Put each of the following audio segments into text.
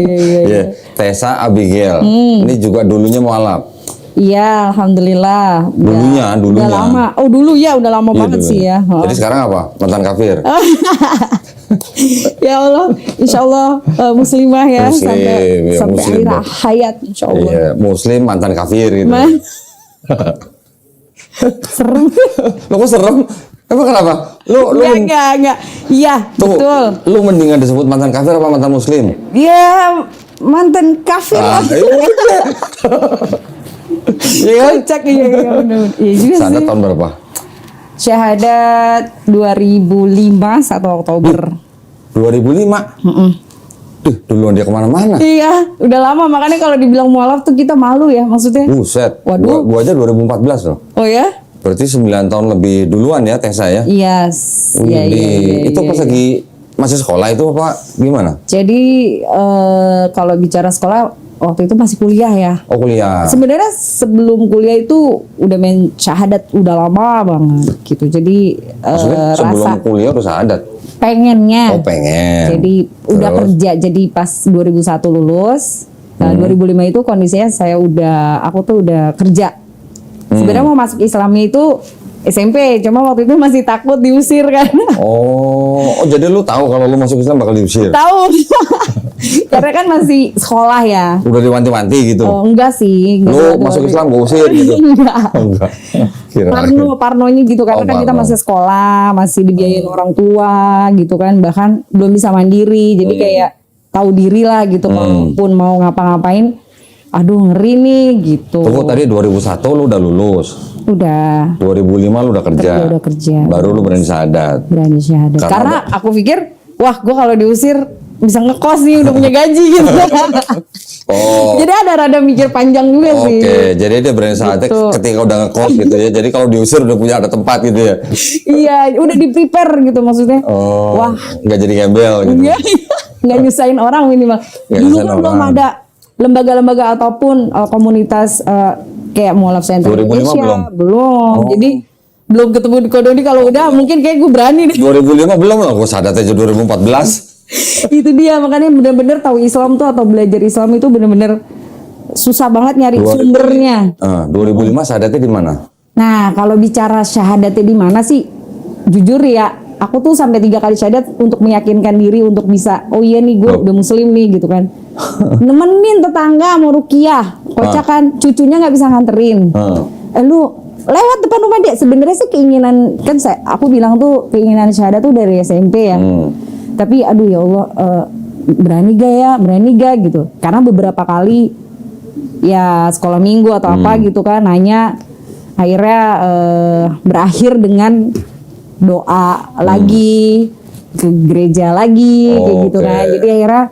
Iya. Tessa Abigail. Ini juga dulunya mualaf. Iya, alhamdulillah. Dulunya. Udah lama. Oh dulu ya, udah lama Iya, banget dulu. sih ya. Jadi sekarang apa? Mantan kafir. Ya Allah, insya Allah muslimah ya Muslim, sampai ya, sampai muslim, akhir hayat, insya Allah. Iya, Muslim mantan kafir gitu. Serem. Lo kok serem? Emang kenapa? Enggak. Iya, Tuh, betul. lu mendingan disebut mantan kafir apa mantan muslim? Dia mantan kafir. Iya kan? Cek iya benar. Iya juga Sana sih. tahun berapa? Syahadat 2005 1 Oktober. 2005. Duh, duluan dia kemana-mana. Iya, udah lama makanya kalau dibilang mualaf tuh kita malu ya maksudnya. Buset. Waduh. Gua aja 2014 loh. Oh ya? Berarti 9 tahun lebih duluan ya Tessa ya? Iya. Iya. Itu pas lagi masih sekolah itu apa gimana? Jadi kalau bicara sekolah waktu itu masih kuliah ya. Oh kuliah. Sebenarnya sebelum kuliah itu udah main syahadat udah lama banget gitu. Jadi Maksudnya sebelum rasa kuliah udah syahadat? pengennya. Oh pengen. Jadi udah Terus? kerja. Jadi pas 2001 lulus, 2005 itu kondisinya aku tuh udah kerja. Sebenarnya mau masuk Islamnya itu SMP, cuma waktu itu masih takut diusir kan. Oh jadi lu tahu kalau lu masuk Islam bakal diusir? Tahu. Karena kan masih sekolah ya. Udah diwanti-wanti gitu? Oh, enggak sih. Lu masuk Islam gak usir gitu? Enggak. Oh, enggak. Parnonya gitu karena kan kita parno. masih sekolah, masih dibiayain orang tua gitu kan, bahkan belum bisa mandiri. Jadi kayak tahu diri lah gitu, kalaupun mau ngapa-ngapain, aduh ngeri nih gitu. Tunggu tadi 2001 lu udah lulus. Udah 2005 lu udah kerja. udah kerja. Baru lu berani syahadat. Berani syahadat. Karena Karena aku pikir, wah gue kalau diusir bisa ngekos nih, udah punya gaji gitu. Oh. Jadi ada rada mikir panjang juga sih. Oke, jadi dia berani syahadat Gitu. ketika udah ngekos gitu ya. Jadi kalau diusir udah punya ada tempat gitu ya. Iya, udah di prepare gitu maksudnya. Oh. Wah, Nggak jadi gembel gitu. nggak nyusahin orang minimal. Nggak Dulu nyusahin kan belum orang. ada lembaga-lembaga ataupun komunitas kayak Mualaf Center 2005 Indonesia. belum? Oh. Jadi belum ketemu di Kodoni. Kalau udah mungkin kayak gue berani deh. 2005 belum lah, gue syahadat aja 2014. Itu dia, makanya bener-bener tahu Islam tuh atau belajar Islam itu bener-bener susah banget nyari sumbernya. 2005 syahadatnya di mana? Nah, kalau bicara syahadatnya di mana sih? Jujur ya, aku tuh sampai 3 kali syahadat untuk meyakinkan diri untuk bisa, oh iya nih gue udah muslim nih gitu kan. Nemenin tetangga mau ruqyah, kocak kan cucunya nggak bisa nganterin. Lu lewat depan rumah dia. Sebenarnya sih keinginan kan aku bilang tuh keinginan syahadat tuh dari SMP ya. Tapi aduh ya Allah, berani gak gitu. Karena beberapa kali ya sekolah minggu atau apa gitu kan nanya, akhirnya berakhir dengan doa lagi ke gereja lagi kayak gitu kan. Jadi akhirnya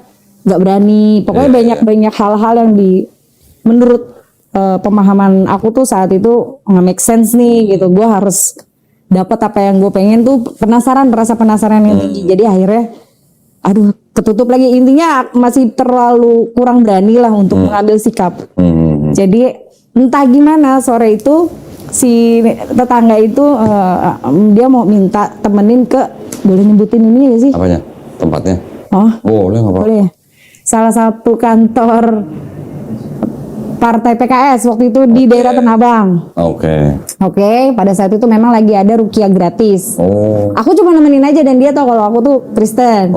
nggak berani. Pokoknya banyak hal-hal yang menurut pemahaman aku tuh saat itu nggak make sense nih gitu. Gue harus dapat apa yang gue pengen tuh, rasa penasaran yang tinggi. Jadi akhirnya aduh ketutup lagi, intinya masih terlalu kurang berani lah untuk mengambil sikap. Jadi entah gimana sore itu si tetangga itu dia mau minta temenin ke, boleh nyebutin ini ya sih? Apanya? Tempatnya? Oh Boleh nggak apa? boleh ya? Salah satu kantor partai PKS waktu itu di daerah Tanah Abang. Oke, pada saat itu memang lagi ada ruqyah gratis. Aku cuma nemenin aja dan dia tahu kalau aku tuh Kristen.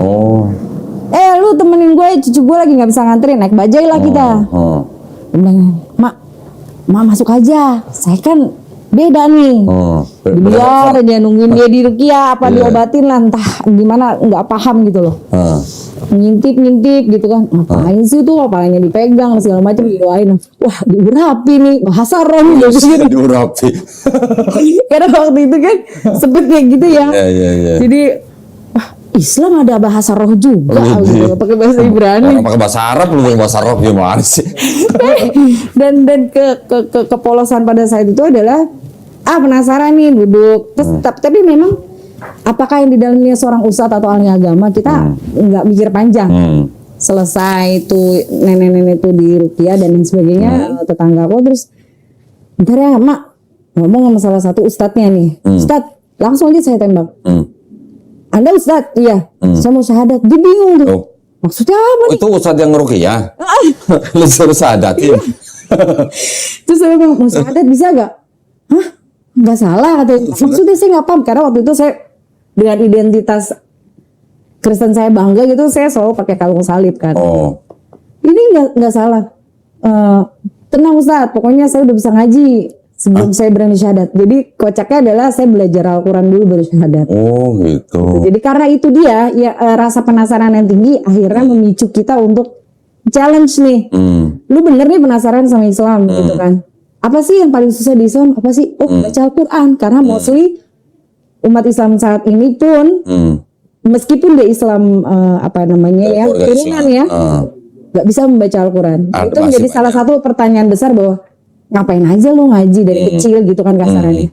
Lu temenin gue, cucu gue lagi nggak bisa nganterin, naik bajai lah kita. Dia bilang, mak masuk aja, saya kan beda nih. Biar dia nungguin dia di ruqyah apa diobatin lah, entah gimana, nggak paham gitu loh. Ngintip gitu kan, ngapain sih tuh, kepalanya dipegang segala macam, didoain. Wah diurapi nih, bahasa roh gitu. Diurapi. Karena waktu itu kan sempet kayak gitu ya. Jadi Islam ada bahasa roh juga gitu, pakai bahasa Ibrani. Orang pakai bahasa Arab, lu pakai bahasa roh gimana sih? dan kepolosan pada saat itu adalah penasaran nih duduk. Terus tapi memang apakah yang di dalamnya seorang ustadz atau ahli agama, kita nggak mikir panjang. Selesai itu nenek-nenek itu di ruqyah dan lain sebagainya, tetangga aku terus, bentar ya mak, ngomong sama salah satu ustadznya nih. Ustadz, langsung aja saya tembak. Anda ustadz? Iya. Saya mau syahadat. Dia bingung tuh. Maksudnya apa nih? Itu ustadz yang ngeruqyah. Lu suruh syahadatin. Terus saya bilang, mau syahadat bisa gak? Hah? Nggak salah katanya. Maksudnya saya nggak paham karena waktu itu saya dengan identitas Kristen saya bangga gitu, saya selalu pakai kalung salib kan. Oh. Ini nggak salah. Tenang Ustaz, pokoknya saya udah bisa ngaji sebelum saya berani syahadat. Jadi kocaknya adalah saya belajar Al-Quran dulu baru syahadat. Oh gitu. Jadi karena itu dia ya rasa penasaran yang tinggi akhirnya memicu kita untuk challenge nih. Lu bener nih penasaran sama Islam gitu kan. Apa sih yang paling susah di Islam? Apa sih? Oh, baca Al-Quran. Karena mostly umat Islam saat ini pun meskipun dia Islam apa namanya ya, turunan ya, nggak bisa membaca Al-Quran. Itu menjadi salah satu pertanyaan besar bahwa ngapain aja lo ngaji dari kecil gitu kan kasarannya.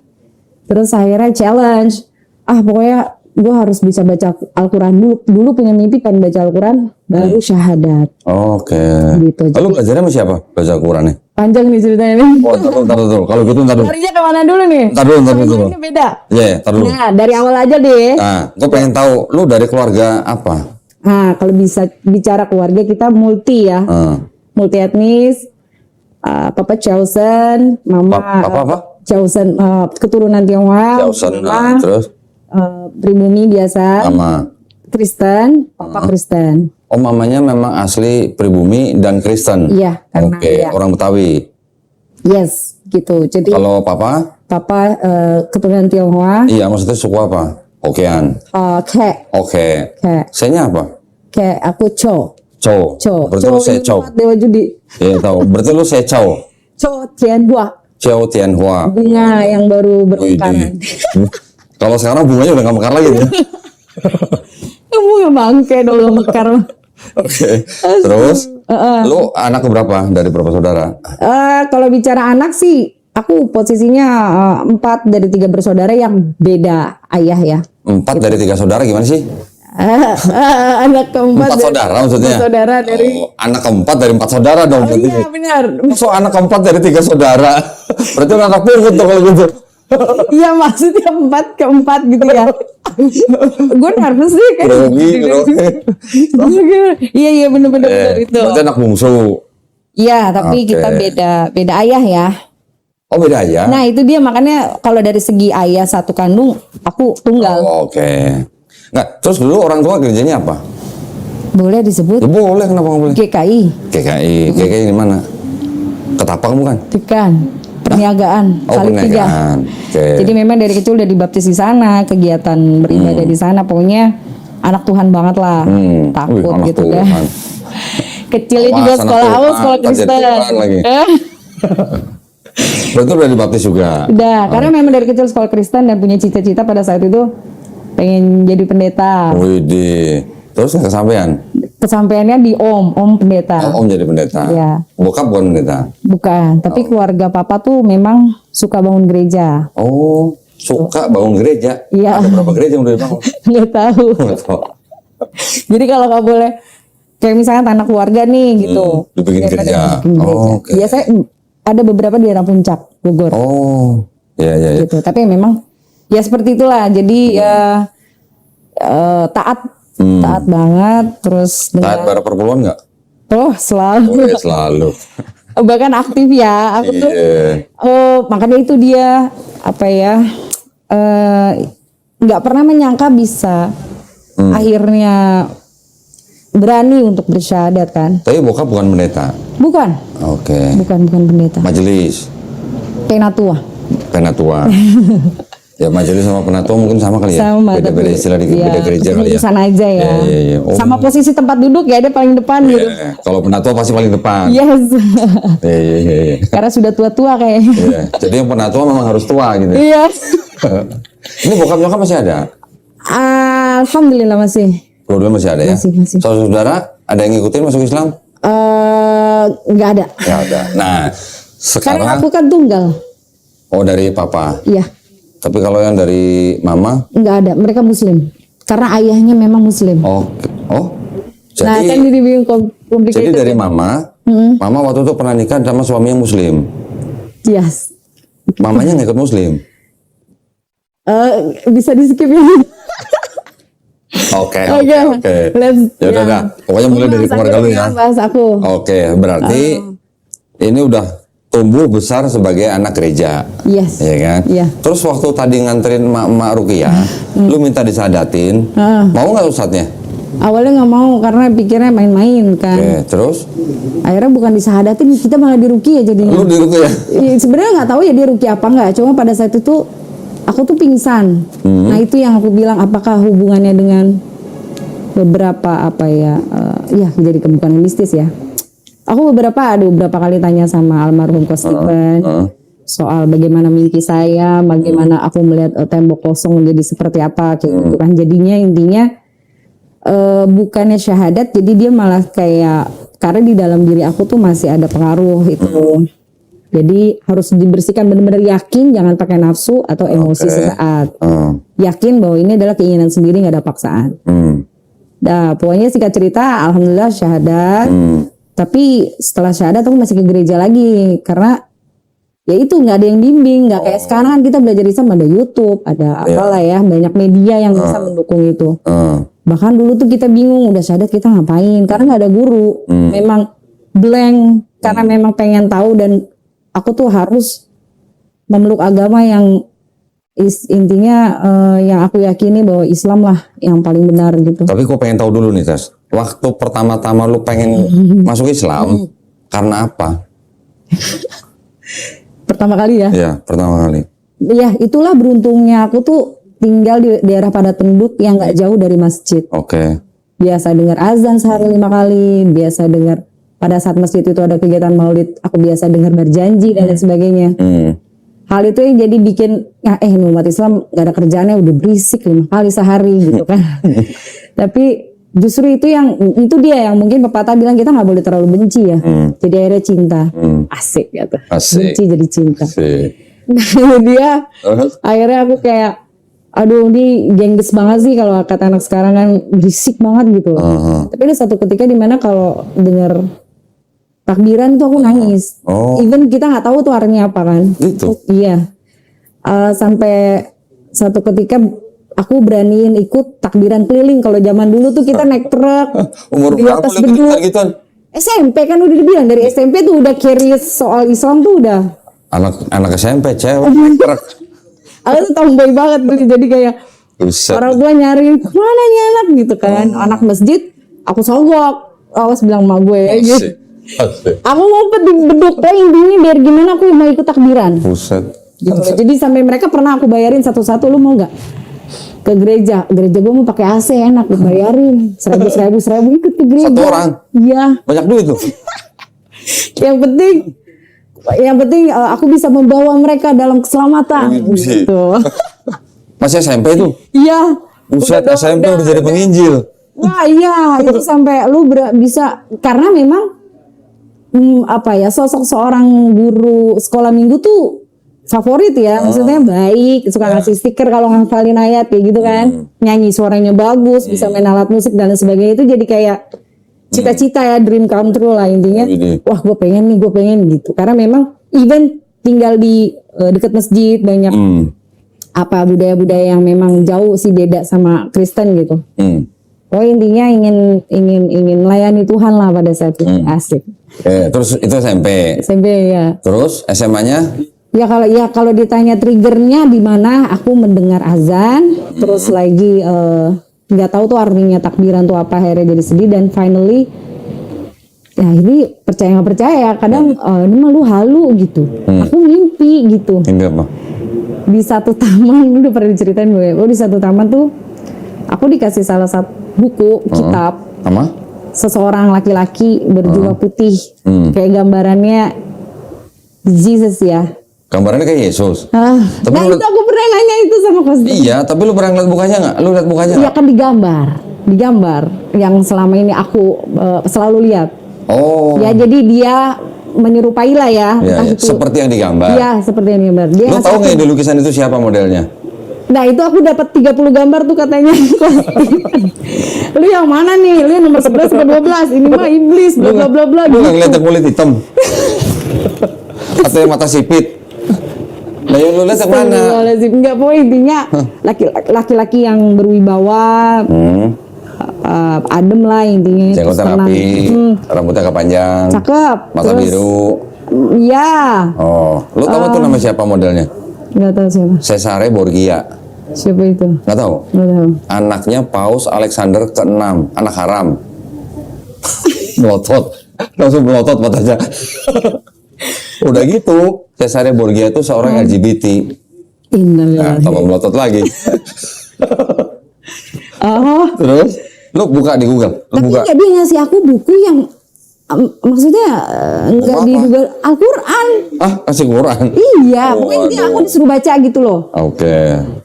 Terus akhirnya challenge, pokoknya gue harus bisa baca Al-Quran dulu punya mimpi pengen baca Al-Quran, baru syahadat. Oke. Gitu. Lalu belajarnya sama siapa? Baca Al-Qurannya? Panjang nih ceritanya nih. Oh, ntar dulu. Kalau gitu ntar dulu. Larinya kemana dulu nih? Ntar dulu. Semuanya beda. Iya, ntar dulu. Nah, dari awal aja deh. Nah, gue pengen tahu lu dari keluarga apa? Nah, kalau bisa bicara keluarga kita multi ya. Multi etnis. Papa Chosen, Mama Apa? Chosen, keturunan Tionghoa. Jausan, Mama, terus pribumi biasa. sama. Kristen, Papa Kristen. Oh, mamanya memang asli pribumi dan Kristen. Iya, karena Oke, iya. orang Betawi. Yes, gitu. Jadi Kalau papa? Papa keturunan Tionghoa. Iya, maksudnya suku apa? Okean. Kek, Oke. Saya apa? kek. Aku Cho. Berarti lu saya Chow. Dewa judi. Iya tahu. Berarti lu saya Chow. Cho Tianhua. Chow Tianhua. Bunga yang baru bermekaran. Kalau sekarang bunganya udah nggak mekar lagi ya. Bunga bangke dulu mekar. Oke. Terus lu anak berapa dari berapa saudara? Kalau bicara anak sih, aku posisinya 4 dari 3 bersaudara yang beda ayah ya. 4 dari 3 saudara gimana sih? Anak keempat 4 saudara maksudnya? 4 saudara dari. Anak keempat dari 4 saudara dong. Oh iya benar. So anak keempat dari 3 saudara. Berarti lu anak pungut tuh kalau gitu. Iya maksudnya 4 ke 4 gitu ya. Gue nervous sih kan. Iya benar itu. Berarti anak bungsu. Iya tapi Oke. kita beda ayah ya. Oh beda ya? Nah itu dia makanya kalau dari segi ayah satu kandung aku tunggal. Oh, oke. Nggak, terus dulu orang tua kerjanya apa? Boleh disebut Ya boleh, kenapa nggak boleh? GKI. GKI di mana? Ketapang bukan? Bukan. Perniagaan. Oh, Salib 3. perniagaan. Oke. Jadi memang dari kecil udah dibaptis di sana, kegiatan beribadah di sana, pokoknya anak Tuhan banget lah, takut Wih, anak gitu Tuhan. dah. Kecilnya juga Awas, anak sekolah Tuhan, sekolah ntar jadi Kristen. Tuhan lagi. Berarti udah dibaptis juga? Udah, karena memang dari kecil sekolah Kristen dan punya cita-cita pada saat itu pengen jadi pendeta. Widih. Terus nggak kesampaian? Kesampaiannya di Om pendeta. Oh, om jadi pendeta? Iya. Bokap bukan pendeta? Bukan, tapi keluarga papa tuh memang suka bangun gereja. Oh, suka bangun gereja? Iya. Ada berapa gereja yang udah dibangun? Nggak tahu. Nggak tahu. Jadi kalau nggak boleh, kayak misalnya tanah keluarga nih gitu. dibikin Daripada gereja. dibikin gereja. Oh, oke. Biasanya ada beberapa di daerah Puncak, Bogor. Oh, iya. Gitu. Tapi memang ya seperti itulah. Jadi ya taat banget. Terus Taat bara perpuluhan nggak? selalu. Oh, ya, selalu. Bahkan aktif ya. Aku tuh makanya itu dia apa ya? Nggak pernah menyangka bisa akhirnya berani untuk bersyahadat kan? Tapi bokap bukan pendeta? Bukan. Oke. Bukan pendeta. Majelis? Penatua. Penatua. Ya majelis sama penatua mungkin sama kali ya? Sama. Beda-beda istilah di beda gereja kali ya? Urusan aja ya. Iya. Oh, Sama posisi tempat duduk ya, dia paling depan gitu. iya. Kalau penatua pasti paling depan. Yes. Iya. Karena sudah tua-tua kayaknya. Iya. Jadi yang penatua memang harus tua gitu. Iya. Ini bokap nyokap masih ada? Alhamdulillah masih. Dua-dua masih ada ya? Masih. Saudara ada yang ngikutin masuk Islam? Nggak ada. Nggak ada. Nah, Karena sekarang aku kan tunggal. oh dari papa. Iya. Tapi kalau yang dari mama? Nggak ada. Mereka Muslim. Karena ayahnya memang Muslim. Oh. Nah kan Jadi jadi bingung complicated. jadi dari mama, mama waktu itu pernah nikah sama suami yang Muslim. Yes. Mamanya nggak ikut Muslim. Bisa di skip ya. Oke. Let's. Ya udah dah. Pokoknya mulai dari keluarga lu ya. Bahas aku. Oke, berarti ini udah tumbuh besar sebagai anak gereja. Yes. Ya kan? Iya. Terus waktu tadi nganterin emak Rukiah, lu minta disadatin, mau nggak ustadznya? Awalnya nggak mau karena pikirnya main-main kan. Oke, terus? Akhirnya bukan disahadatin, kita malah diruki ya jadinya. Lu dirukiah? Sebenarnya nggak tahu ya dia ruki apa nggak. Cuma pada saat itu aku tuh pingsan. Nah itu yang aku bilang, apakah hubungannya dengan beberapa apa ya? Ya jadi bukan mistis ya. Aku ada beberapa kali tanya sama almarhum Coach Stephen soal bagaimana mimpi saya, bagaimana aku melihat tembok kosong menjadi seperti apa, kayak gitu kan. Jadinya intinya bukannya syahadat, jadi dia malah kayak, karena di dalam diri aku tuh masih ada pengaruh itu. Jadi harus dibersihkan, benar-benar yakin, jangan pakai nafsu atau emosi sesaat. Yakin bahwa ini adalah keinginan sendiri, nggak ada paksaan. Nah, pokoknya singkat cerita, alhamdulillah syahadat. Tapi setelah syahadat aku masih ke gereja lagi karena ya itu nggak ada yang bimbing, nggak kayak sekarang kan kita belajar Islam ada YouTube, ada apalah ya, banyak media yang bisa mendukung itu. Bahkan dulu tuh kita bingung, udah syahadat kita ngapain karena nggak ada guru. Memang blank karena memang pengen tahu, dan aku tuh harus memeluk agama yang intinya yang aku yakini bahwa Islam lah yang paling benar gitu. Tapi gue pengen tahu dulu nih Tes, waktu pertama-tama lu pengen masuk Islam karena apa? Pertama kali ya? Iya, pertama kali. Iya, itulah beruntungnya aku tuh tinggal di daerah padat penduduk yang nggak jauh dari masjid. Oke. Biasa dengar azan sehari 5 kali, biasa dengar pada saat masjid itu ada kegiatan maulid, aku biasa dengar berjanji dan lain sebagainya. Hal itu yang jadi bikin, ini umat Islam gak ada kerjaannya, udah berisik 5 kali sehari gitu kan. Tapi justru itu dia yang mungkin pepatah bilang kita nggak boleh terlalu benci ya. Jadi akhirnya cinta. Asik gitu. Benci jadi cinta. Nah dia akhirnya aku kayak, aduh ini gengges banget sih kalau kata anak sekarang kan, berisik banget gitu. Tapi ada satu ketika dimana kalau denger takbiran itu aku nangis. Even kita nggak tahu tuh artinya apa kan. Gitu. Iya. Sampai satu ketika aku beraniin ikut takbiran keliling. Kalau zaman dulu tuh kita naik truk Umur di berapa atas lu beduk. gitu? SMP kan udah dibilang dari SMP tuh udah curious soal Islam tuh udah. Anak SMP cewek. Aku tuh tomboy banget gitu. Jadi kayak orang tua nyari mana nih anak gitu kan. Anak masjid aku sogok. Awas bilang sama gue gitu. Aku ngumpet di beduk ini biar gimana aku mau ikut takbiran. Buset. Gitu. Jadi sampai mereka pernah aku bayarin satu-satu, lu mau nggak ke gereja gue mau pakai AC enak, gue bayarin 1.000 ikut ke gereja. Satu orang? Iya. Banyak duit tuh. yang penting aku bisa membawa mereka dalam keselamatan. Gitu. Masih SMP tuh? Iya. Buset, SMP udah jadi penginjil. Wah iya, itu sampai lu bisa, karena memang sosok seorang guru sekolah minggu tuh favorit ya, maksudnya baik, suka ngasih stiker kalau ngafalin ayat kayak gitu kan, nyanyi suaranya bagus, bisa main alat musik dan sebagainya, itu jadi kayak cita-cita ya, dream come true lah intinya. Wah gue pengen gitu, karena memang even tinggal di dekat masjid banyak budaya-budaya yang memang jauh sih beda sama Kristen gitu. Oh intinya ingin melayani Tuhan lah pada saat itu. Asik. Terus itu SMP. SMP ya. Terus SMA-nya? Ya kalau ditanya triggernya di mana, aku mendengar azan, terus lagi nggak tahu tuh artinya takbiran tuh apa, akhirnya jadi sedih, dan finally ya ini percaya nggak percaya kadang ini mah lu halu gitu. Aku mimpi gitu. Mimpi apa? Di satu taman, udah pernah diceritain gue. Di satu taman tuh aku dikasih salah satu buku kitab sama seseorang laki-laki berjubah putih, kayak gambarannya Jesus ya. Gambarannya kayak Yesus. Itu aku pernah nanya itu sama Coach. Iya, tapi lu pernah lihat mukanya nggak? Lu lihat mukanya? Iya kan digambar yang selama ini aku selalu lihat. Ya jadi dia menyerupai lah ya. Ya, seperti yang digambar. Iya, seperti yang digambar. Lu tahu nggak di lukisan itu siapa modelnya? Nah itu aku dapat 30 gambar tuh katanya. Lu yang mana nih? Lu yang nomor 11 ke 12. Ini mah iblis bla bla bla bla. Lu nggak ngeliat yang kulit hitam? Atau yang mata sipit? Nah yang lu lihat yang mana? Enggak, pokoknya intinya laki-laki yang berwibawa, adem lah intinya. Jenggotnya terus tenang. rapi, rambutnya agak panjang, Cakep. mata Terus, biru. ya, Oh, lu tahu tuh nama siapa modelnya? nggak tahu siapa. Cesare Borgia. Siapa itu? Nggak tahu? Nggak tahu. Anaknya Paus Alexander ke-6, anak haram. Melotot, langsung melotot matanya. Udah gitu, Cesare Borgia itu seorang LGBT. Nah, Innalillahi. tambah melotot lagi. Oh, Terus, lu buka di Google, lu tapi buka. nggak, dia ngasih aku buku yang maksudnya nggak Apa-apa? diduga Al-Quran. Ah, kasih Quran. Iya, Oh, pokoknya intinya aduh. aku disuruh baca gitu loh. Oke.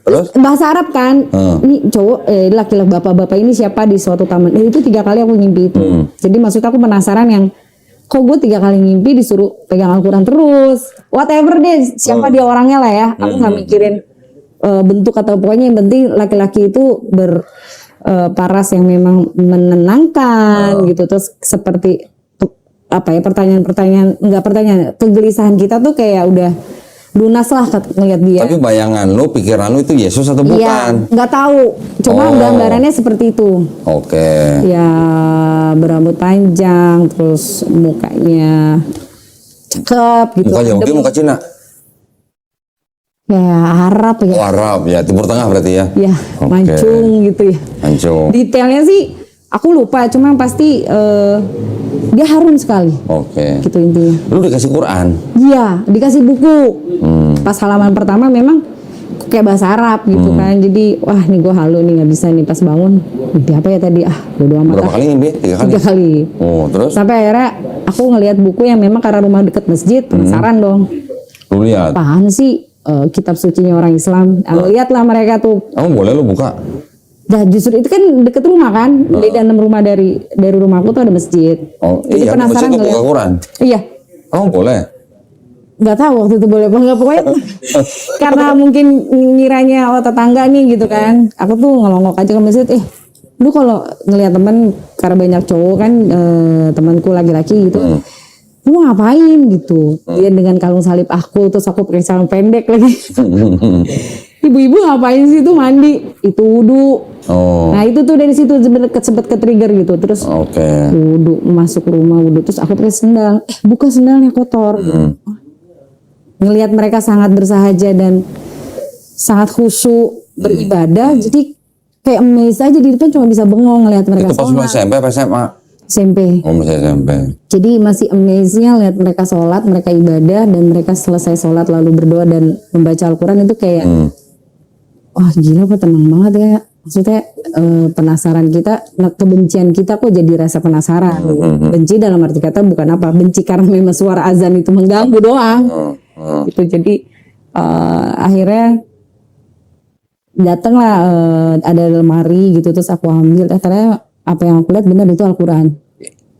Terus? Bahasa Arab kan, ini cowok, laki-laki bapak-bapak ini siapa di suatu taman. Itu 3 kali aku ngimpi itu. Jadi maksud aku penasaran yang, kok gue 3 kali ngimpi disuruh pegang Al-Quran terus. Whatever deh, siapa dia orangnya lah ya. Aku nggak mikirin bentuk atau pokoknya yang penting laki-laki itu paras yang memang menenangkan gitu. Terus seperti apa ya, pertanyaan kegelisahan kita tuh kayak udah lunas lah ngeliat dia. Tapi bayangan lu, pikiran lu itu Yesus atau bukan? Iya, nggak tahu. Cuma Oh. gambarannya seperti itu. Oke. Ya berambut panjang, terus mukanya cakep gitu. Muka Yahudi, Adem. muka Cina? Ya Arab Oh, ya. Arab ya, Timur Tengah berarti ya? Ya Oke. mancung gitu ya. Hancur. Detailnya sih aku lupa, cuma pasti dia harum sekali. Oke. Gitu intinya. Lu dikasih Quran? Iya, dikasih buku. Pas halaman pertama memang kayak bahasa Arab gitu kan. Jadi wah nih gue halu nih, nggak bisa nih pas bangun. Mimpi apa ya tadi? Bodo amat. Berapa kali ngimpi? 3 kali? 3 kali. Oh, terus? Sampai akhirnya aku ngelihat buku yang memang karena rumah deket masjid, penasaran dong. Lu lihat? Apaan sih kitab sucinya orang Islam? Lihat lah mereka tuh. Kamu boleh lu buka? Nah justru itu kan deket rumah kan, beda 6 rumah dari rumahku tuh ada masjid. Oh, Jadi iya, penasaran masjid lu buka ngeliat. Quran? Iya, Kamu boleh? nggak tahu waktu itu boleh apa nggak, pokoknya karena mungkin ngiranya tetangga nih gitu kan. Aku tuh ngelongok aja ke masjid. Lu kalau ngelihat temen, karena banyak cowok kan, temanku laki-laki gitu. Lu mau ngapain gitu? Dia dengan kalung salib aku, terus aku pakai celana pendek lagi. Ibu-ibu ngapain sih itu mandi? Itu wudu. Oh, Nah itu tuh dari situ sempet ke trigger gitu. Terus oke. wudu, masuk rumah wudu, terus aku pakai sendal. Buka sendalnya kotor. Ngelihat mereka sangat bersahaja dan sangat khusyuk beribadah, jadi kayak amazed aja di depan, cuma bisa bengong ngelihat mereka Itu pas lu sholat. SMP apa SMA? SMP. Oh, masih SMP. Jadi masih amazed-nya lihat mereka sholat, mereka ibadah, dan mereka selesai sholat lalu berdoa dan membaca Al-Quran itu kayak, wah gila kok tenang banget ya. Maksudnya penasaran kita, kebencian kita kok jadi rasa penasaran. Benci dalam arti kata bukan apa, benci karena memang suara azan itu mengganggu doang. Gitu. Jadi akhirnya datanglah ada lemari gitu, terus aku ambil. Ternyata apa yang aku lihat benar itu Al-Quran.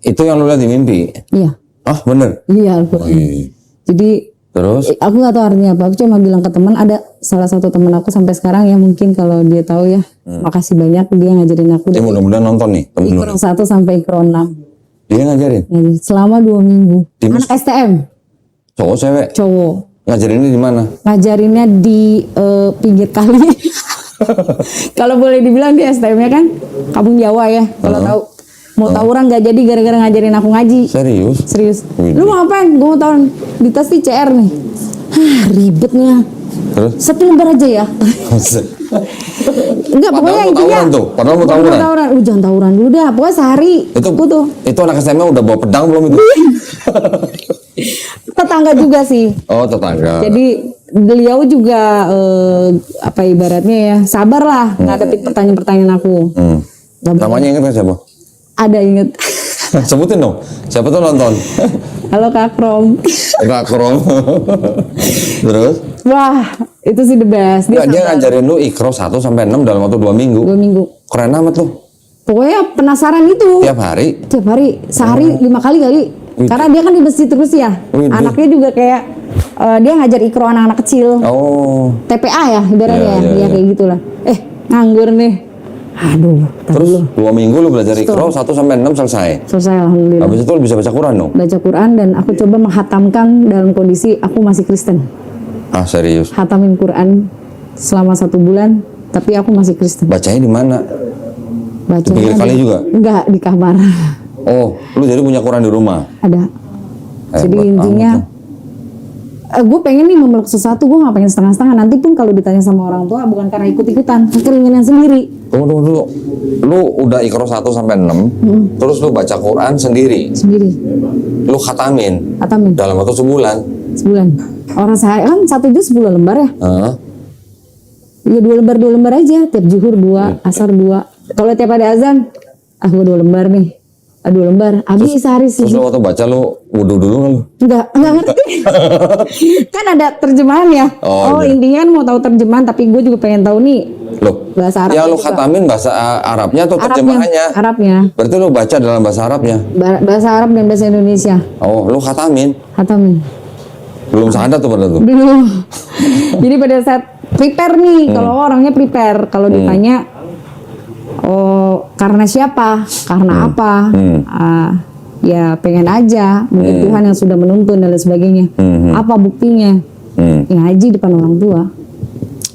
Itu yang lu lihat di mimpi? Iya, Ah, bener? iya Al-Quran. Wih. Jadi Terus? aku nggak tahu artinya apa. Aku cuma bilang ke teman, ada salah satu teman aku sampai sekarang ya, mungkin kalau dia tahu ya, makasih banyak, dia ngajarin aku dari Mudah-mudahan nonton nih, temen lu. Ikro 1 sampai Ikro 6. Dia ngajarin? Selama 2 minggu. Di Anak STM, Cowok, cewek? cowok. Ngajarinnya di mana? Ngajarinnya di pinggir kali. Kalau boleh dibilang di STM-nya kan Kampung Jawa ya. Kalau tahu mau tawuran nggak jadi gara-gara ngajarin aku ngaji. Serius? Serius. Widih. Lu mau ngapain? Gue mau tawuran. Di tas nih CR nih. Ribetnya. Terus? 1 lembar aja ya. Enggak, pokoknya Padahal mau intinya. tawuran tuh, padahal mau tawuran. Lu jangan tawuran dulu dah. Pokoknya sehari. Itu Aku tuh itu anak SMA udah bawa pedang belum itu? tetangga juga sih. Oh, tetangga. Jadi beliau juga apa ibaratnya ya, sabar lah ngadepin pertanyaan-pertanyaan aku. Gak boleh. Namanya ingat kan siapa? Ada inget. Sebutin dong. Siapa tuh nonton? Halo Kak Krom. Kak Krom. Terus? Wah, itu sih the best. Dia sabar. ngajarin lu Ikro 1 sampai 6 dalam waktu 2 minggu. 2 minggu. Keren amat lu. Pokoknya penasaran itu. Tiap hari. Tiap hari, sehari 5 kali kali. Karena dia kan di masjid terus ya. Widih. Anaknya juga kayak dia ngajar ikro anak-anak kecil. Oh. TPA ya, ibaratnya Iya, ya. iya, Dia iya. kayak gitulah. Nganggur nih. Aduh, Terus tadi 2 minggu lu belajar Ikro 1 sampai 6 selesai. selesai alhamdulillah. Habis itu lu bisa baca Quran dong? Baca Quran dan aku coba menghatamkan dalam kondisi aku masih Kristen. Ah, serius? Hatamin Quran selama 1 bulan, tapi aku masih Kristen. Bacanya di mana? Bacanya Pinggir kali juga? Enggak, di kamar. Oh, lu jadi punya Quran di rumah? Ada. Jadi Hebat intinya amat gue pengen nih memeluk sesuatu, gue gak pengen setengah-setengah. Nanti pun kalau ditanya sama orang tua bukan karena ikut-ikutan, keinginan sendiri. Tunggu dulu. Lu udah Iqra 1 sampai 6, terus lu baca Quran sendiri. Sendiri. Lu khatamin Atamin dalam waktu sebulan. sebulan. Orang sehari kan 1 juz 10 lembar ya. Hah? Ya 2 lembar aja. Tiap zuhur 2, asar 2. Kalau tiap ada azan, gue 2 lembar nih. 2 lembar. Habis sehari sih. Terus lu waktu baca lu wudu dulu kan lu? Enggak ngerti. Kan ada terjemahan ya. Oh, iya. Intinya kan mau tahu terjemahan, tapi gue juga pengen tahu nih Loh, bahasa Arab. ya lu khatamin bahasa Arabnya atau terjemahannya? Arabnya. Berarti lu baca dalam bahasa Arabnya? Bahasa Arab dan bahasa Indonesia. Oh, lu khatamin? Khatamin. Belum syahadat tuh pada tuh? Dulu. Jadi pada saat prepare nih, kalau orangnya prepare, kalau ditanya, oh karena siapa, karena apa, ya pengen aja, mungkin Tuhan yang sudah menuntun dan lain sebagainya. Apa buktinya? Ngaji depan orang tua.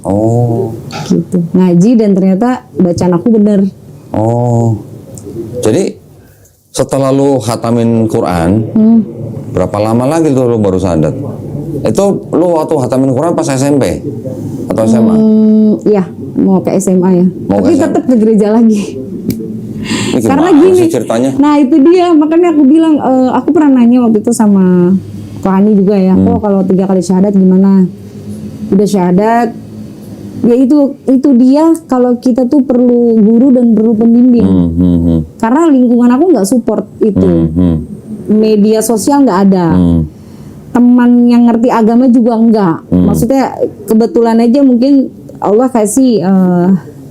Oh, Gitu. Ngaji dan ternyata bacaan aku bener. oh. Jadi setelah lu khatamin Quran, berapa lama lagi tuh lu baru syahadat? Itu lu waktu khatamin Quran pas SMP atau SMA? Iya, mau ke SMA ya. Mau Tapi ke SMA. tetap ke gereja lagi. Ini Karena gimana gini, sih ceritanya? nah itu dia, makanya aku bilang, aku pernah nanya waktu itu sama Ko Hani juga ya, kok kalau 3 kali syahadat gimana? Udah syahadat, ya itu dia, kalau kita tuh perlu guru dan perlu pembimbing. Karena lingkungan aku nggak support itu, media sosial nggak ada, teman yang ngerti agama juga enggak. Maksudnya kebetulan aja mungkin Allah kasih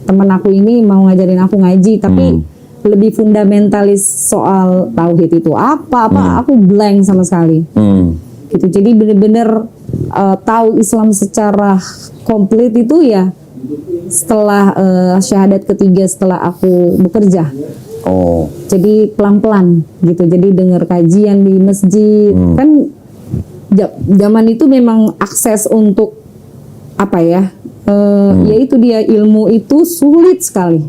teman aku ini mau ngajarin aku ngaji, tapi lebih fundamentalis soal tauhid itu apa aku blank sama sekali. Gitu. Jadi bener-bener tahu Islam secara komplit itu ya setelah syahadat ketiga setelah aku bekerja. Oh, Jadi pelan-pelan gitu. Jadi dengar kajian di masjid. Kan zaman itu memang akses untuk apa ya? Yaitu dia ilmu itu sulit sekali.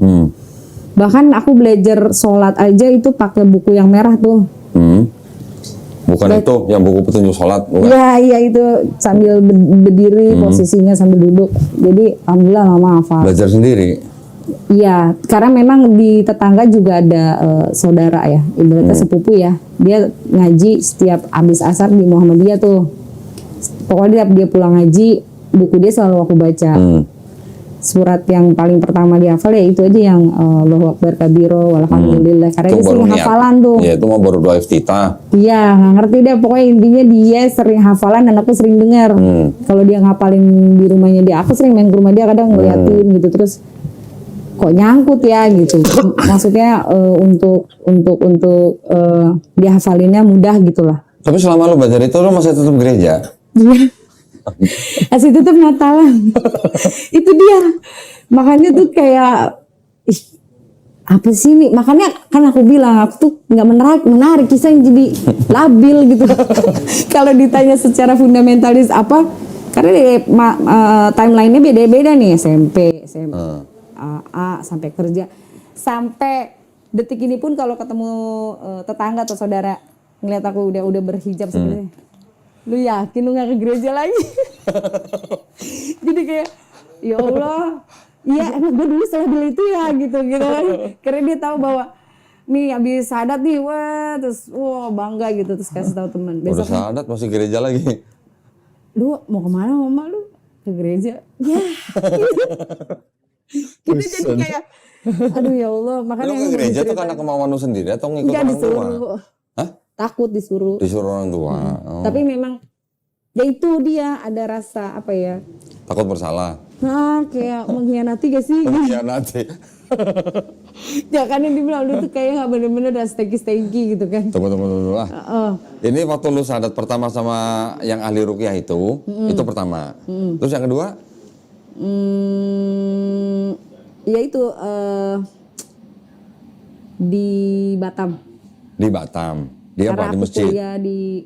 Bahkan aku belajar sholat aja itu pakai buku yang merah tuh. bukan itu yang buku petunjuk sholat, bukan? Iya itu sambil berdiri posisinya sambil duduk. Jadi alhamdulillah lama hafal. Belajar sendiri. Iya, karena memang di tetangga juga ada saudara ya, ibaratnya sepupu ya. Dia ngaji setiap habis asar di Muhammadiyah tuh. Pokoknya tiap dia pulang ngaji, buku dia selalu aku baca. Surat yang paling pertama dihafal ya itu aja yang Allahu Akbar kabiro walhamdulillah. Karena dia sering hafalan tuh. Ya itu mah baru doa iftitah. Iya, nggak ngerti deh. Pokoknya intinya dia sering hafalan dan aku sering dengar. Kalau dia ngapalin di rumahnya dia, aku sering main ke rumah dia kadang ngeliatin gitu terus. Kok nyangkut ya gitu. Maksudnya untuk dia hafalinnya mudah gitulah. Tapi selama lu belajar itu lu masih tetap gereja? Iya. Asli tetap Natalan. Itu dia. Makanya tuh kayak ih, apa sih ini? Makanya kan aku bilang aku tuh nggak menarik kisah yang jadi labil gitu. Kalau ditanya secara fundamentalis apa? Karena timeline-nya beda-beda nih, SMP, SMA. A sampai kerja, sampai detik ini pun kalau ketemu tetangga atau saudara ngeliat aku udah berhijab sebenarnya, lu yakin lu nggak ke gereja lagi? Jadi kayak ya Allah, iya emang gue dulu salah beli itu ya gitu kan, karena dia tahu bahwa nih habis syahadat nih, wah terus bangga gitu terus kasih tahu teman. Udah syahadat masih gereja lagi? Lu mau kemana mama lu? Ke gereja? Ya. Kita jadi kayak aduh ya Allah, makanya lu ke gereja tuh karena kemauan lu sendiri atau ngikut orang tua? Hah? Takut disuruh orang tua. Tapi memang ya itu dia ada rasa apa ya, Takut bersalah. Kayak mengkhianati gak sih? Mengkhianati. Ya kan yang dibilang lu tuh kayak gak bener-bener udah stegi gitu kan. Tunggu lah. Ini waktu lu syahadat pertama sama yang ahli ruqyah itu pertama. Terus yang kedua? Ya itu di Batam. Di Batam. Dia apa? Di masjid?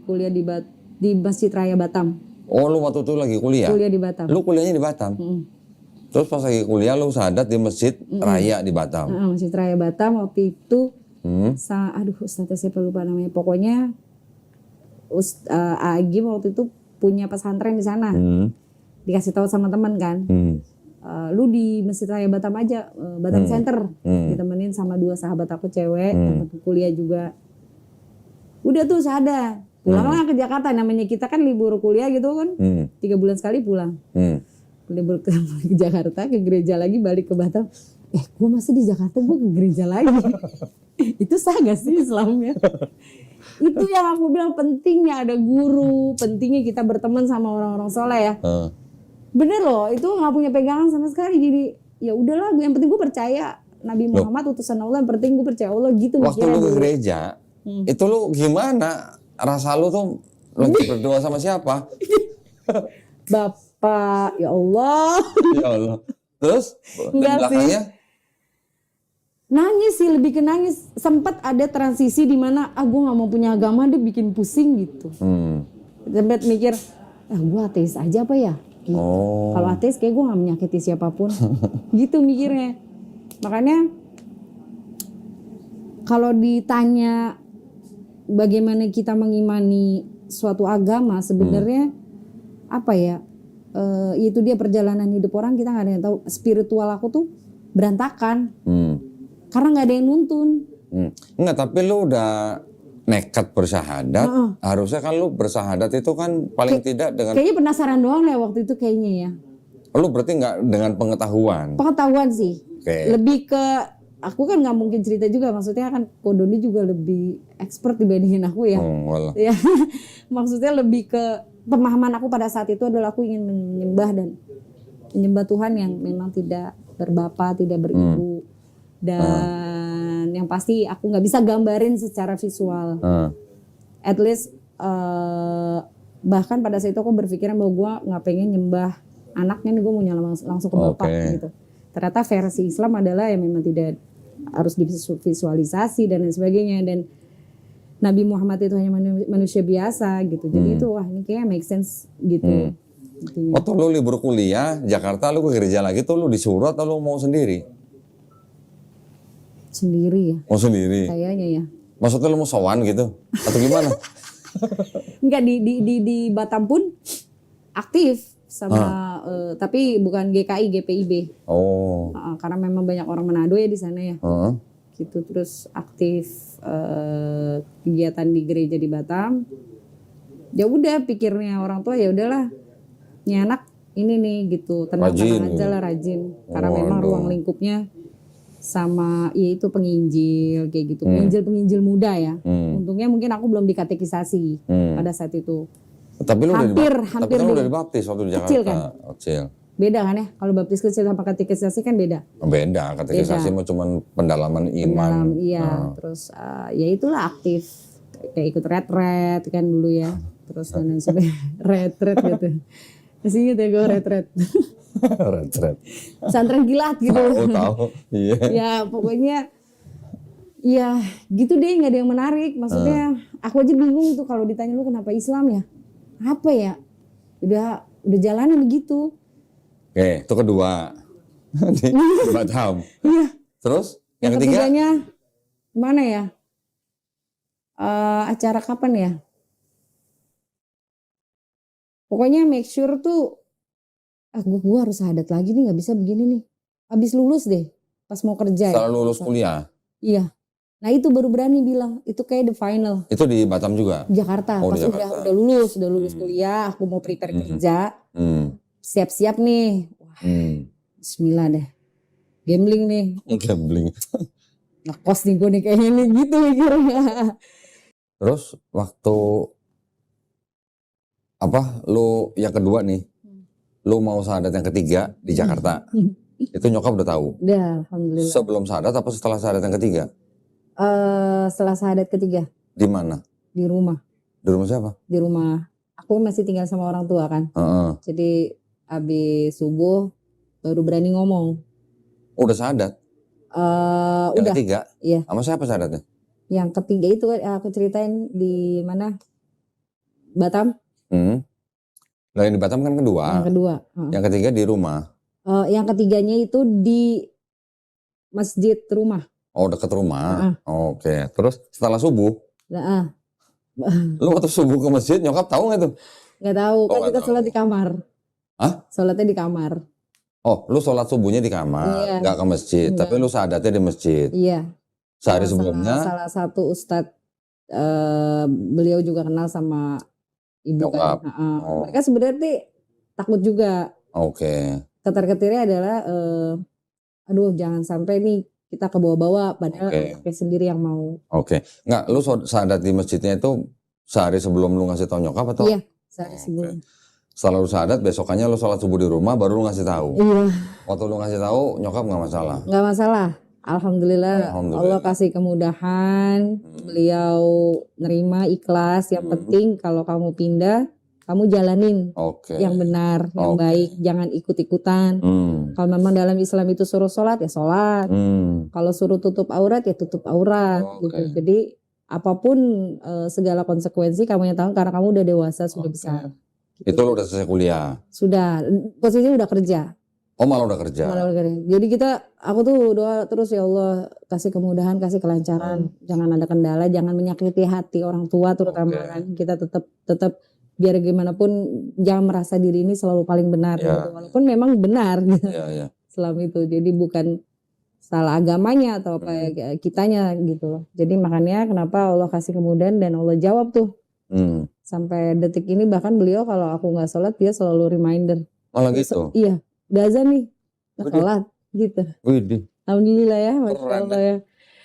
Kuliah di Masjid Raya Batam. Oh, lu waktu itu lagi kuliah? Kuliah di Batam. Lu kuliahnya di Batam? Terus pas lagi kuliah lu syahadat di masjid raya di Batam. Masjid Raya Batam waktu itu. Hmm. Aduh, Ustaznya siapa lupa namanya. Pokoknya Agim waktu itu punya pesantren di sana. Dikasih tahu sama teman kan. Lu di Masjid Raya Batam aja, Batam Center. Ditemenin sama 2 sahabat aku cewek, teman kuliah juga. Udah tuh syahadat. Pulanglah ke Jakarta, namanya kita kan libur kuliah gitu kan. 3 bulan sekali pulang. Libur ke Jakarta, ke gereja lagi, balik ke Batam. Gue masih di Jakarta, gue ke gereja lagi. Itu sah gak sih Islamnya? Itu yang aku bilang pentingnya ada guru, pentingnya kita berteman sama orang-orang soleh ya. Bener loh, itu nggak punya pegangan sama sekali. Jadi ya udahlah, yang penting gue percaya Nabi Muhammad utusan Allah, yang penting gue percaya Allah gitu. Waktu lu ke gereja, itu lu gimana? Rasa lu tuh lagi berdoa sama siapa? Bapak, ya Allah. Ya Allah. Terus Enggak belakangnya? Nangis sih, lebih ke nangis. Sempat ada transisi di mana gue nggak mau punya agama, dia bikin pusing gitu. Sempat mikir, gue ateis aja apa ya? Gitu. Kalau ateis kayak gue nggak menyakiti siapapun. Gitu mikirnya. Makanya kalau ditanya bagaimana kita mengimani suatu agama, sebenarnya apa ya? Itu dia perjalanan hidup orang, kita nggak ada yang tahu. Spiritual aku tuh berantakan. Karena nggak ada yang nuntun. Enggak, tapi lu udah nekat bersyahadat. Harusnya kan lu bersyahadat itu kan paling tidak dengan... Kayaknya penasaran doang ya waktu itu kayaknya ya. Lu berarti nggak dengan pengetahuan? Pengetahuan sih. Okay. Lebih ke... Aku kan nggak mungkin cerita juga. Maksudnya kan Ko Doni juga lebih expert dibandingin aku ya. Ya. Maksudnya lebih ke pemahaman aku pada saat itu adalah aku ingin menyembah Tuhan yang memang tidak berbapa, tidak beribu. Dan yang pasti aku nggak bisa gambarin secara visual. At least bahkan pada saat itu aku berpikiran bahwa gue nggak pengen nyembah anaknya nih, gue mau nyala langsung ke bapak gitu. Ternyata versi Islam adalah yang memang tidak harus divisualisasi dan lain sebagainya. Dan Nabi Muhammad itu hanya manusia biasa gitu. Jadi itu wah ini kayaknya make sense gitu. Waktu lu libur kuliah Jakarta, lu ke gereja lagi tuh lu disuruh atau lu mau sendiri? Sendiri ya. Mau sendiri? Kayaknya ya. Maksudnya lu mau sowan gitu? Atau gimana? Enggak, di Batam pun aktif sama tapi bukan GKI, GPIB. Karena memang banyak orang Manado ya di sana ya. Gitu, terus aktif kegiatan di gereja di Batam. Ya udah pikirnya orang tua ya udahlah. Ini anak ini nih gitu, tenang aja lah, rajin. Karena memang ruang lingkupnya sama ya itu penginjil kayak gitu, penginjil muda ya. Untungnya mungkin aku belum dikatekisasi pada saat itu. Tapi lu hampir udah dibaptis waktu di Jakarta. Kecil kan? Kecil. Beda kan ya? Kalau baptis kecil sama katekisasi kan beda. Beda, katekisasi mah cuman pendalaman iman. Iya, terus ya itulah aktif kayak ikut retret kan dulu ya. Terus dan lain sebagainya. Retret gitu. Masih inget ya gue retret. Retret. Pesantren kilat gitu. Tahu. Iya. Ya pokoknya ya gitu deh, nggak ada yang menarik. Maksudnya aku aja bingung tuh kalau ditanya lu kenapa Islam ya? Apa ya? Udah jalannya begitu. Oke, itu kedua. Di Batam. Iya. Terus yang ketiga? Ketiganya mana ya? Acara kapan ya? Pokoknya make sure tuh gue harus syahadat lagi nih, nggak bisa begini nih. Habis lulus deh, pas mau kerja. Setelah lulus kuliah? Iya. Nah itu baru berani bilang, itu kayak the final. Itu di Batam juga? Jakarta, pas di Jakarta. udah lulus kuliah, aku mau prepare kerja. Siap-siap nih. Wah, bismillah deh. Gambling nih. Gambling. Ngekos nih gue nih kayaknya nih gitu mikirnya. Terus waktu lu yang kedua nih, lu mau syahadat yang ketiga di Jakarta, itu nyokap udah tahu? Udah, alhamdulillah. Sebelum syahadat apa setelah syahadat yang ketiga? Setelah syahadat ketiga. Di mana? Di rumah. Di rumah siapa? Di rumah. Aku masih tinggal sama orang tua kan. Jadi habis subuh baru berani ngomong. Udah syahadat? Yang udah. ketiga? Iya. Sama siapa syahadatnya? Yang ketiga itu aku ceritain di mana? Batam. Lah yang di Batam kan kedua. Yang kedua. Yang ketiga di rumah. Yang ketiganya itu di masjid rumah. Oh, dekat rumah. Oke. Terus setelah subuh, Nah, lu waktu subuh ke masjid, nyokap tahu nggak tuh? nggak tahu Oh, kan nggak kita tahu. sholat di kamar. Hah? Sholatnya di kamar. Oh, lu sholat subuhnya di kamar, Iya. nggak ke masjid. Enggak. Tapi lu sadatnya di masjid. Iya. Sehari Salah sebelumnya, satu ustadz, beliau juga kenal sama ibu nyokap. kan. Heeh. Oh. Mereka sebenarnya tuh takut juga. Oke. Ketar-ketirnya adalah aduh jangan sampai nih kita ke bawah-bawah padahal Oke. anaknya sendiri yang mau. Oke. Nggak, lu sadat di masjidnya itu sehari sebelum lu ngasih tahu nyokap atau? Iya, sehari sebelum. Setelah lu sadat, besokannya lu sholat subuh di rumah, baru lu ngasih tahu. Iya, Waktu lu ngasih tahu, nyokap nggak masalah. nggak masalah. Alhamdulillah, Allah kasih kemudahan, beliau nerima ikhlas. Yang penting kalau kamu pindah, kamu jalanin Oke. yang benar, yang baik, jangan ikut-ikutan. Kalau memang dalam Islam itu suruh sholat ya sholat, kalau suruh tutup aurat ya tutup aurat, gitu. Jadi apapun segala konsekuensi kamu yang tahu karena kamu udah dewasa sudah besar. Gitu. Itu lu udah selesai kuliah? Sudah, posisinya udah kerja. Oh, malah udah kerja. Jadi aku tuh doa terus ya Allah kasih kemudahan, kasih kelancaran, jangan ada kendala, jangan menyakiti hati orang tua terutama kan. Kita tetap biar gimana pun jangan merasa diri ini selalu paling benar gitu. Walaupun memang benar gitu. Selama itu. Jadi bukan salah agamanya atau apa ya, kitanya gitu loh. Jadi makanya kenapa Allah kasih kemudahan dan Allah jawab tuh. Sampai detik ini bahkan beliau kalau aku nggak sholat dia selalu reminder. Malah gitu? Iya. Udah azan nih, nggak sholat gitu. Widih. Alhamdulillah ya, Masya Allah ya.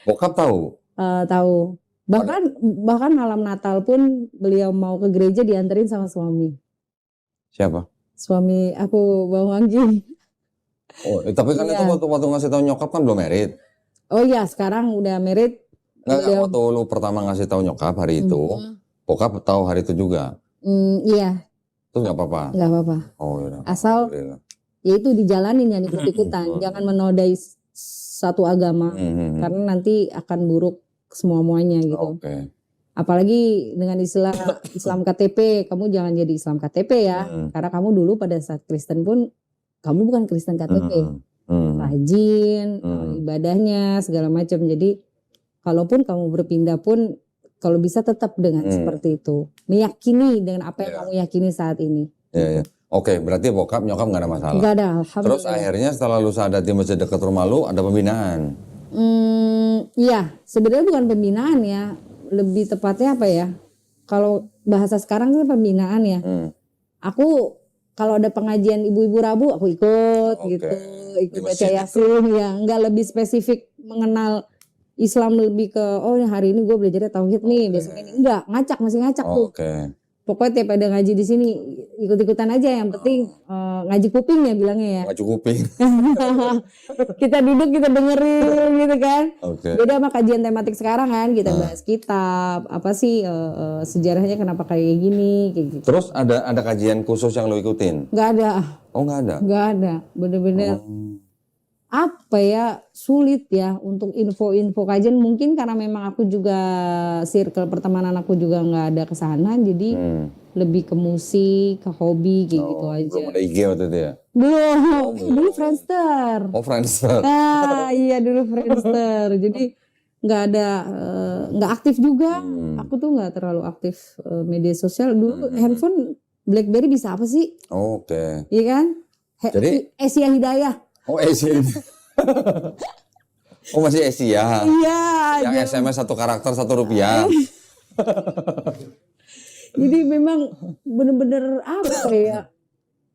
Bokap tahu? Tahu. Bahkan malam Natal pun beliau mau ke gereja dianterin sama suami. Siapa? Suami aku, Bang Wangji. Oh, tapi kan itu waktu ngasih tahu nyokap kan belum married. Oh iya, sekarang udah married. Nggak, waktu lu pertama ngasih tahu nyokap hari itu, bokap tahu hari itu juga. Iya. Terus nggak apa-apa? Nggak apa-apa. Oh iya. Asal ya itu dijalanin, jangan ikut-ikutan, jangan menodai satu agama, karena nanti akan buruk semua-muanya gitu. Apalagi dengan Islam KTP, kamu jangan jadi Islam KTP ya, karena kamu dulu pada saat Kristen pun kamu bukan Kristen KTP, rajin, ibadahnya segala macam. Jadi kalaupun kamu berpindah pun kalau bisa tetap dengan seperti itu, meyakini dengan apa yang kamu yakini saat ini. Iya. Oke, berarti bokap nyokap nggak ada masalah. Nggak ada, alhamdulillah. Terus akhirnya setelah lu sadat di masjid dekat rumah lu ada pembinaan. Iya, sebenarnya bukan pembinaan ya, lebih tepatnya apa ya? Kalau bahasa sekarang kan pembinaan ya. Aku kalau ada pengajian ibu-ibu Rabu aku ikut gitu, ikut baca Yasin ya, nggak lebih spesifik mengenal Islam lebih ke hari ini gue belajarnya tauhid nih, besok ini enggak, masih ngacak tuh. Pokoknya tiap ada ngaji di sini ikut-ikutan aja, yang penting ngaji kuping ya bilangnya ya. Ngaji kuping. Kita duduk kita dengerin gitu kan. Beda sama kajian tematik sekarang kan, kita bahas kitab, apa sih sejarahnya kenapa kayak gini kayak gitu. Terus ada kajian khusus yang lo ikutin? Nggak ada. Oh nggak ada? Nggak ada, bener-bener apa ya, sulit ya untuk info-info kajian, mungkin karena memang aku juga circle pertemanan aku juga nggak ada ke sana, jadi lebih ke musik, ke hobi kayak gitu aja. Belum ada IG waktu itu ya? Belum, dulu Friendster. Oh Friendster. Iya dulu Friendster. Jadi nggak ada, nggak aktif juga. Aku tuh nggak terlalu aktif media sosial. Dulu handphone BlackBerry bisa apa sih? Iya kan? Jadi Asia Hidayah. Oh Asia. Oh masih Asia. Iya. Yang SMS 1 karakter Rp1. Jadi memang bener-bener apa ya,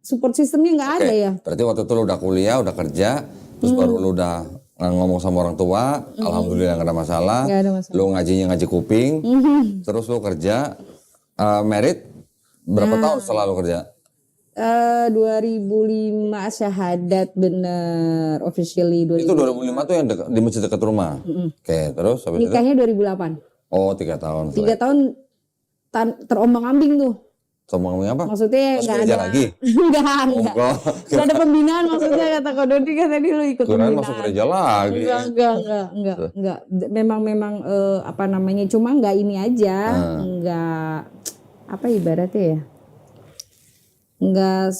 support sistemnya nggak ada ya. Berarti waktu itu lu udah kuliah, udah kerja, terus baru lu udah ngomong sama orang tua, alhamdulillah nggak ada masalah. Nggak ada masalah. Lu ngajinya ngaji kuping, terus lu kerja, merit berapa tahun setelah lu kerja? 2005 syahadat bener officially 2005. Itu 2005 tuh yang di masjid dekat rumah. Terus habis nikahnya 2008. Oh 3 tahun. 3 tahun terombang-ambing tuh. Terombang-ambing apa? Maksudnya nggak ada lagi? Enggak ada pembinaan maksudnya, kata Ko Dodi kan tadi lu ikut pembinaan. Masuk gereja lagi. Enggak. Memang apa namanya, cuma nggak ini aja, nggak apa ibaratnya ya. Enggak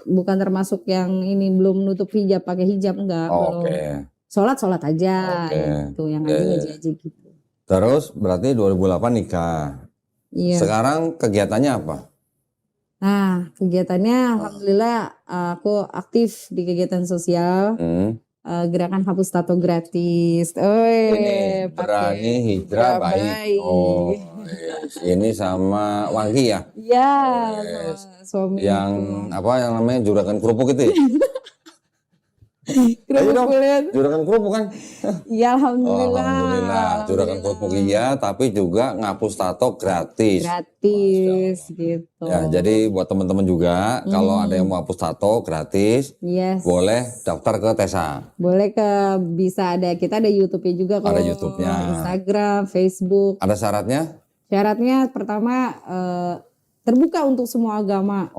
bukan termasuk yang ini belum nutup hijab, pakai hijab enggak, Oh, belum. oke. Sholat aja, Oke. gitu. Yang Ya, ngaji ya. aja gitu. Terus berarti 2008 nikah. Iya. Sekarang kegiatannya apa? Nah, kegiatannya alhamdulillah aku aktif di kegiatan sosial, gerakan hapus tato gratis. Ini pakai berani hijrah baik. Oh, yes. Ini sama Wangki ya? Iya, Yes. sama suami. Yang apa yang namanya juragan kerupuk itu ya? Ayo Kerupuk dong, kulit. juragan kerupuk kan? Iya, Oh, alhamdulillah. alhamdulillah, juragan kerupuk iya, tapi juga ngapus tato gratis. Gratis gitu. Ya, jadi buat teman-teman juga, kalau ada yang mau hapus tato gratis, Yes. boleh daftar ke Tesa. Boleh bisa kita ada YouTube-nya juga kok. Ada YouTube-nya. Instagram, Facebook. Ada syaratnya? Syaratnya pertama terbuka untuk semua agama.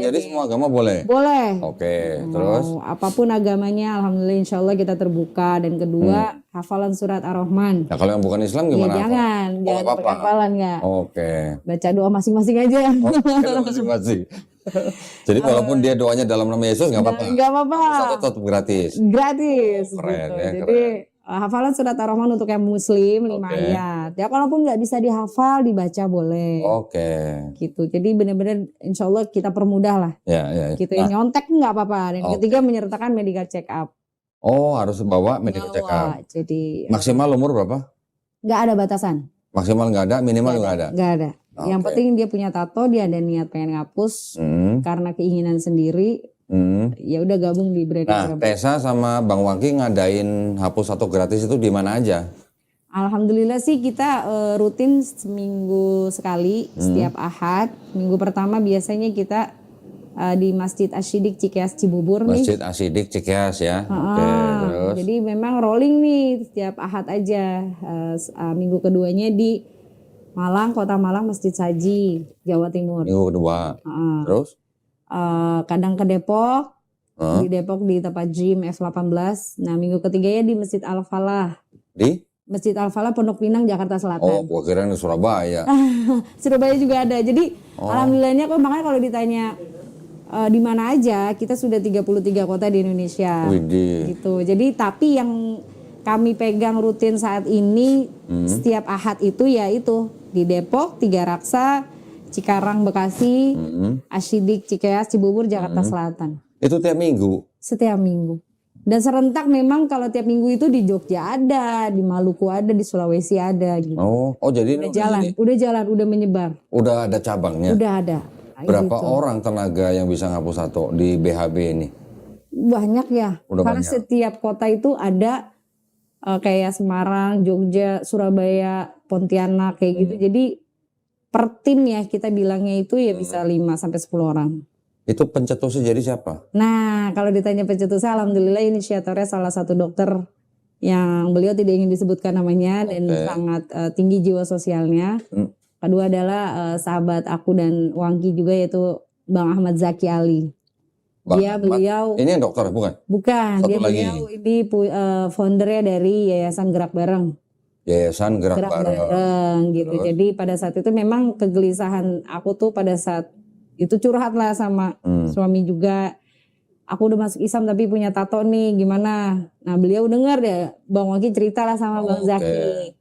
Jadi semua agama boleh? Boleh. Oke, terus? Mau apapun agamanya, alhamdulillah insya Allah kita terbuka. Dan kedua, hafalan surat Ar-Rahman. Nah, kalau yang bukan Islam Ya, gimana? jangan apa-apa. pakai hafalan nggak. Oke. Baca doa masing-masing aja. Masing-masing. Jadi walaupun dia doanya dalam nama Yesus nggak apa-apa. Nggak apa-apa. Satu tetap gratis. Gratis. Keren gitu. ya, Jadi hafalan surat Ar-Rahman untuk yang muslim 5 Oke. ayat. Ya kalaupun nggak bisa dihafal dibaca boleh. Oke. Gitu. Jadi benar-benar insya Allah kita permudah lah. Ya, ya. Gitu ya, nyontek nggak apa-apa. Dan Oke. ketiga menyertakan medical check up. Oh, harus bawa medical check up. Jadi Maksimal umur berapa? nggak ada batasan. Maksimal nggak ada, minimal nggak ada. Nggak ada. Yang Oke. penting dia punya tato, dia ada niat pengen ngapus karena keinginan sendiri. Ya udah gabung di brand Nah, Surabaya. Tesa sama Bang Wangki ngadain hapus tato gratis itu di mana aja? Alhamdulillah sih kita rutin seminggu sekali setiap Ahad. Minggu pertama biasanya kita di Masjid Asyidik Cikeas Cibubur nih. Masjid Asyidik Cikeas ya. Oke, terus. Jadi memang rolling nih setiap Ahad aja. Minggu keduanya di Malang, Kota Malang, Masjid Saji, Jawa Timur. Minggu kedua. Terus? Kadang ke Depok. Di Depok di tempat gym F18. Nah minggu ketiganya di Masjid Al-Falah. Di? Masjid Al-Falah Pondok Pinang Jakarta Oh, Selatan. gua kira di Surabaya. Surabaya juga ada. Jadi alhamdulillahnya kok makanya kalau ditanya di mana aja, kita sudah 33 kota di Indonesia. Widih. Gitu. Jadi tapi yang kami pegang rutin saat ini setiap Ahad itu ya itu di Depok, Tiga Raksa, Cikarang, Bekasi, Asyidik, Cikeas, Cibubur, Jakarta Selatan. Itu tiap minggu? Setiap minggu. Dan serentak memang kalau tiap minggu itu di Jogja ada, di Maluku ada, di Sulawesi ada gitu. Oh jadi Udah jalan, udah menyebar. udah ada cabangnya? Udah ada. Berapa Gitu. orang tenaga yang bisa ngapus tato di BHB ini? Banyak ya. Udah Karena banyak. setiap kota itu ada kayak Semarang, Jogja, Surabaya, Pontianak kayak gitu. Jadi per tim ya kita bilangnya itu ya bisa 5 sampai 10 orang. Itu pencetusnya jadi siapa? Nah, kalau ditanya pencetusnya, alhamdulillah inisiatornya salah satu dokter yang beliau tidak ingin disebutkan namanya dan sangat tinggi jiwa sosialnya. Kedua adalah sahabat aku dan Wangki juga yaitu Bang Ahmad Zaki Ali. Beliau Ini yang dokter bukan? bukan, Satu beliau ini foundernya dari Yayasan Gerak Bareng. Yayasan Gerak Bareng. Gitu. Jadi pada saat itu memang kegelisahan aku tuh pada saat itu curhat lah sama suami juga. Aku udah masuk Islam tapi punya tato nih gimana? Nah beliau dengar deh Bang Wangki cerita lah sama Bang Zaki.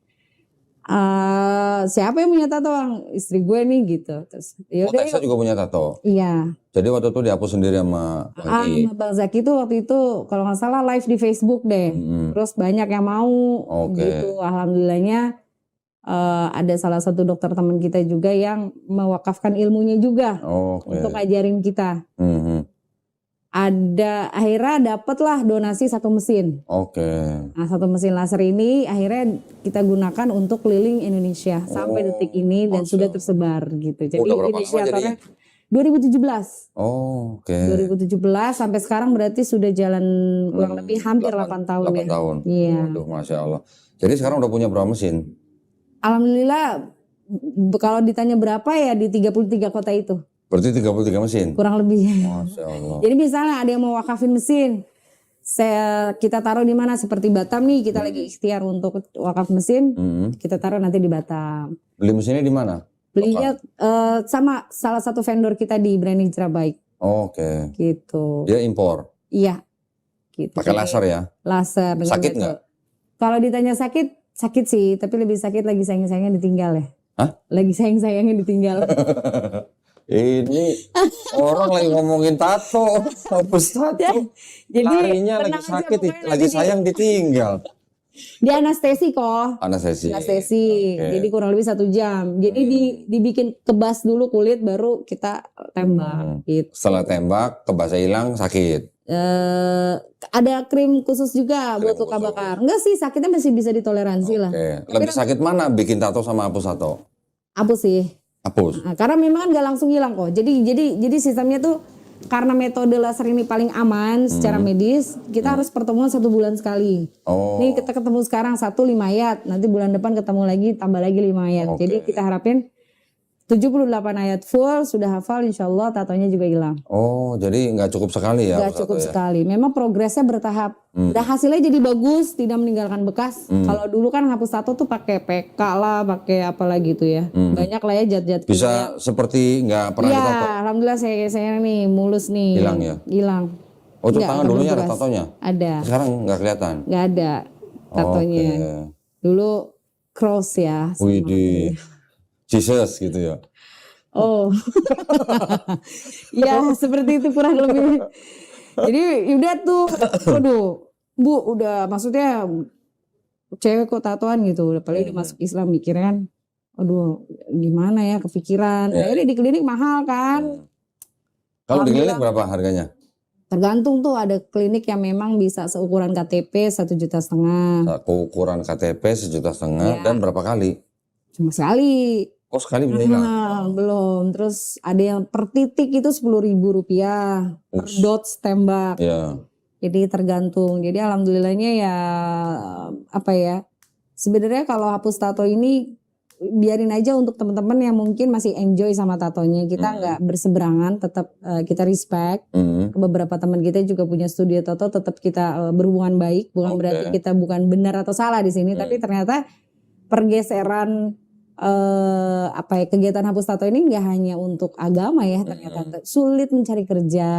Siapa yang punya tato? Istri gue nih gitu. Terus yaudah Tesa juga punya tato? Iya. Jadi waktu itu dihapus sendiri sama Wangki? Bang Zaki tuh waktu itu kalau nggak salah live di Facebook deh. Terus banyak yang mau gitu. Alhamdulillahnya ada salah satu dokter teman kita juga yang mewakafkan ilmunya juga untuk ngajarin kita. Akhirnya dapatlah donasi 1 mesin. Nah 1 mesin laser ini akhirnya kita gunakan untuk keliling Indonesia sampai detik ini dan sudah tersebar gitu. Jadi inisiatornya 2017. 2017 sampai sekarang berarti sudah jalan kurang lebih hampir 8 tahun 8 tahun. Iya. Waduh, Masya Allah. Jadi sekarang udah punya berapa mesin? Alhamdulillah kalau ditanya berapa ya di 33 kota itu. Berarti 33 mesin? Kurang lebih. Masya Allah. Jadi misalnya ada yang mau wakafin mesin, kita taruh di mana seperti Batam nih, kita lagi ikhtiar untuk wakaf mesin, kita taruh nanti di Batam. Beli mesinnya di mana? Belinya sama salah satu vendor kita di Brand Hijrah Baik. Oke. gitu. Dia impor. Iya, gitu. Pakai Jadi, laser ya? Laser. dengan Sakit metode. nggak? Kalau ditanya sakit sih, tapi lebih sakit lagi sayang-sayangnya ditinggal ya. Hah? Lagi sayang-sayangnya ditinggal. Ini orang lagi ngomongin tato, hapus tato. Jadi Larinya lagi tenang aja, sakit, pokoknya lagi nanti sayang ditinggal. dia anestesi kok. Anestesi. Anestesi. Oke. Jadi kurang lebih 1 jam. Jadi dibikin kebas dulu kulit, baru kita tembak. Gitu. Setelah tembak, kebasa hilang, sakit. Ada krim khusus juga buat Krim luka khusus. bakar. Enggak sih, sakitnya masih bisa ditoleransi lah. Oke. Lebih sakit mana bikin tato sama hapus tato? Hapus sih. Hapus. Nah, karena memang kan nggak langsung hilang kok. Jadi sistemnya tuh karena metode laser ini paling aman secara medis, kita harus pertemuan 1 bulan sekali. Oh. Ini kita ketemu sekarang 1 5 ayat, nanti bulan depan ketemu lagi tambah lagi 5 ayat. Oke. Jadi kita harapin 78 ayat full sudah hafal, insya Allah tatonya juga hilang. Oh, jadi nggak cukup sekali ya? Gak hapus cukup tato ya? sekali. Memang progresnya bertahap. Dan hasilnya jadi bagus, tidak meninggalkan bekas. Kalau dulu kan hapus tato tuh pakai PK lah, pakai apa lagi tuh ya. Banyak lah ya zat-zat kimia. Bisa seperti nggak pernah Iya, ditato? alhamdulillah saya nih mulus nih. Hilang ya? Hilang. Oh, itu Nggak, tangan nggak dulunya ada berbekas. tatonya? Ada. Sekarang nggak kelihatan? Nggak ada tatonya. Oke. Dulu cross ya. sama- Widih. Jesus gitu ya? Oh. Ya, seperti itu kurang lebih. Jadi udah tuh, waduh, Bu, udah maksudnya cewek kok tatoan gitu, udah paling udah masuk Islam mikirnya kan, aduh gimana ya kepikiran. Akhirnya di klinik mahal kan. Kalau di klinik berapa harganya? Tergantung tuh, ada klinik yang memang bisa seukuran KTP 1,5 juta. Ukuran KTP 1,5 juta Iya. dan berapa kali? Cuma sekali. Oh, sekali bisa hilang? Belum. Terus ada yang per titik itu 10.000 rupiah per dots tembak. Ya. Jadi tergantung. Jadi alhamdulillahnya ya apa ya? Sebenarnya kalau hapus tato ini biarin aja untuk teman-teman yang mungkin masih enjoy sama tatonya. Kita nggak berseberangan, tetap kita respect. Beberapa teman kita juga punya studio tato, tetap kita berhubungan baik. Bukan berarti kita bukan benar atau salah di sini, tapi ternyata pergeseran apa ya, kegiatan hapus tato ini nggak hanya untuk agama ya, ternyata sulit mencari kerja.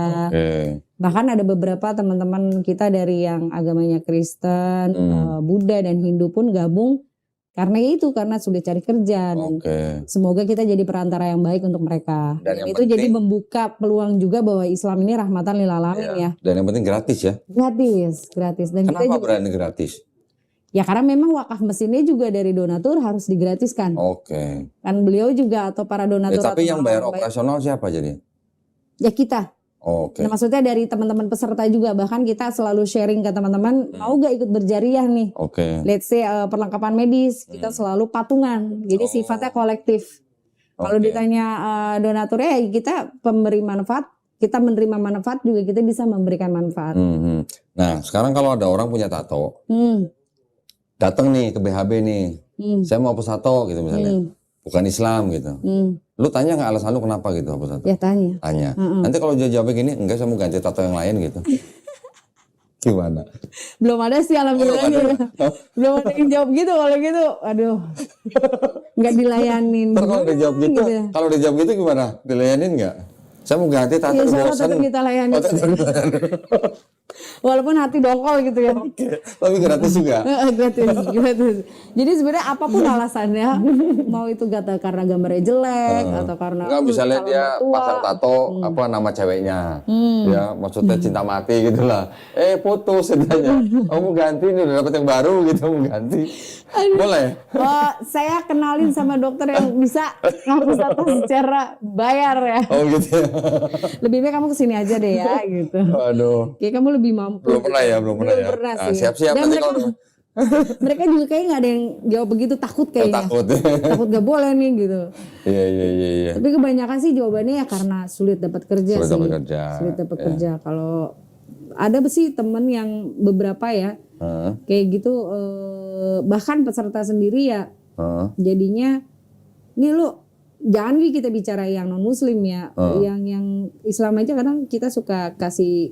Bahkan ada beberapa teman-teman kita dari yang agamanya Kristen, Buddha dan Hindu pun gabung karena itu, karena sudah cari kerja. Dan semoga kita jadi perantara yang baik untuk mereka. Dan itu jadi membuka peluang juga bahwa Islam ini rahmatan lil alamin ya. Dan yang penting gratis ya. Gratis. Dan kenapa kita juga, berani gratis? ya karena memang wakaf mesinnya juga dari donatur harus digratiskan. Kan beliau juga atau para donatur. Tapi atau yang bayar orang operasional siapa jadi? ya kita. Nah, maksudnya dari teman-teman peserta juga, bahkan kita selalu sharing ke teman-teman, mau gak ikut berjariah nih? Let's say perlengkapan medis, kita selalu patungan. Jadi sifatnya kolektif. Kalau ditanya donaturnya, ya kita pemberi manfaat, kita menerima manfaat juga, kita bisa memberikan manfaat. Nah, sekarang kalau ada orang punya tato, datang nih ke BHB nih, saya mau hapus tato gitu misalnya, bukan Islam gitu. Lu tanya nggak alasan lu kenapa gitu hapus tato? Ya tanya. Nanti kalau dia jawab gini, enggak saya mau ganti tato yang lain gitu. Gimana? Belum ada sih alhamdulillah. Belum ada yang jawab gitu. Kalau gitu, aduh, nggak dilayanin. Kalau dia jawab gitu, kalau dia jawab gitu gimana? Dilayanin nggak? Saya mau ganti tato, ya, bosan. tetap kita layani. Walaupun hati dongkol gitu ya. Tapi gratis juga. gratis. Jadi sebenarnya apapun alasannya, mau itu karena gambarnya jelek atau karena nggak, misalnya dia pasang tato apa nama ceweknya, ya maksudnya cinta mati gitulah. Putus katanya. Kamu ganti nih, udah dapet yang baru gitu, mau ganti. Boleh? Saya kenalin sama dokter yang bisa ngapus tato secara bayar ya. Oh gitu ya. Lebih baik kamu kesini aja deh ya gitu. Aduh. Kayak kamu lebih mampu. Belum pernah ya. Pernah sih. Siap-siap Dan nanti kalau mereka juga kayaknya nggak ada yang jawab begitu, takut kayaknya. Takut gak boleh nih gitu. Iya. Tapi kebanyakan sih jawabannya ya karena sulit dapat kerja sih. Sulit dapat kerja. Kalau ada sih temen yang beberapa ya kayak gitu, bahkan peserta sendiri ya jadinya, nih lu jangan kita bicara yang non muslim ya, yang Islam aja kadang kita suka kasih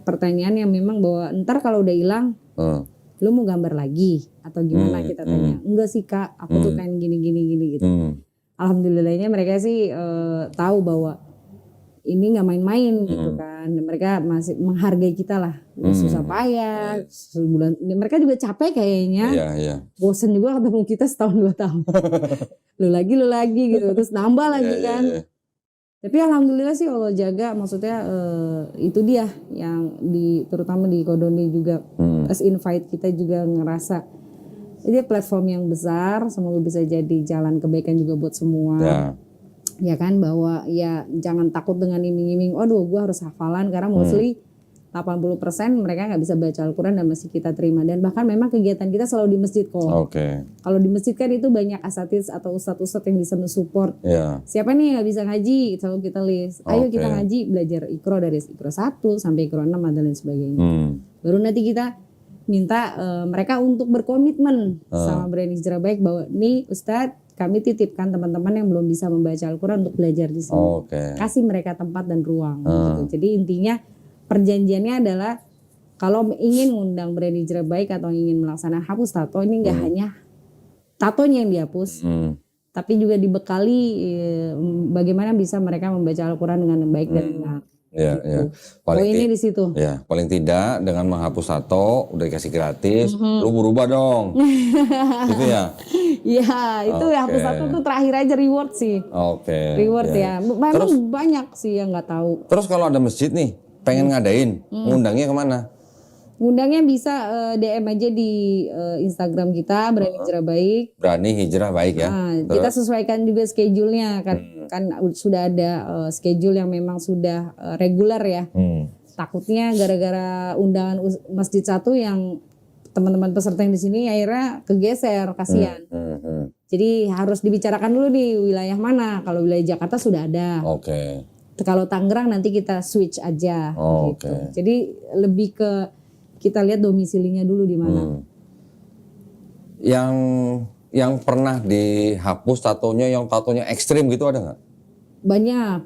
pertanyaan yang memang bahwa ntar kalau udah hilang lu mau gambar lagi atau gimana, kita tanya. Enggak sih Kak, aku tuh kan gini gitu. Alhamdulillahnya mereka sih tahu bahwa ini nggak main-main gitu kan. Mereka masih menghargai kita lah. Susah payah, sebulan. Mereka juga capek kayaknya. Iya. Bosen juga ketemu kita setahun 2 tahun. lu lagi gitu. Terus nambah lagi kan. Iya. Tapi alhamdulillah sih Allah jaga. Maksudnya itu dia yang terutama di Kodoni juga. As invite kita juga ngerasa. Ini platform yang besar. Semoga bisa jadi jalan kebaikan juga buat semua. Ya kan, bahwa ya jangan takut dengan iming-iming, aduh gue harus hafalan, karena mostly 80% mereka nggak bisa baca Al-Quran dan masih kita terima. Dan bahkan memang kegiatan kita selalu di masjid kok. Kalau di masjid kan itu banyak asatiz atau ustadz-ustadz yang bisa mensupport. Siapa nih yang nggak bisa ngaji, selalu kita list, ayo kita ngaji, belajar Iqra dari Iqra 1 sampai Iqra 6 dan lain sebagainya. Baru nanti kita minta mereka untuk berkomitmen sama Brand Hijrah Baik bahwa nih Ustadz, kami titipkan teman-teman yang belum bisa membaca Al-Quran untuk belajar di sini. Kasih mereka tempat dan ruang. Gitu. Jadi intinya perjanjiannya adalah kalau ingin mengundang Brand Hijrah Baik atau ingin melaksanakan hapus tato, ini nggak hanya tatonya yang dihapus, tapi juga dibekali bagaimana bisa mereka membaca Al-Quran dengan baik dan benar. Poinnya di situ. Ya, paling tidak dengan menghapus tato udah dikasih gratis, lu berubah dong. Gitu ya. Iya, itu ya hapus tato tuh terakhir aja reward sih. Reward ya. Memang terus, banyak sih yang nggak tahu. Terus kalau ada masjid nih, pengen ngadain, ngundangnya kemana? Ngundangnya bisa DM aja di Instagram kita Berani Hijrah Baik. Berani Hijrah Baik ya. Kita sesuaikan juga schedule-nya kan sudah ada schedule yang memang sudah reguler ya. Takutnya gara-gara undangan masjid satu yang teman-teman peserta yang di sini akhirnya kegeser, kasihan. Jadi harus dibicarakan dulu di wilayah mana. Kalau wilayah Jakarta sudah ada. Kalau Tangerang nanti kita switch aja. Gitu. Jadi lebih ke kita lihat domisilinya dulu di mana. Yang pernah dihapus tatonya, yang tatonya ekstrim gitu ada nggak? Banyak.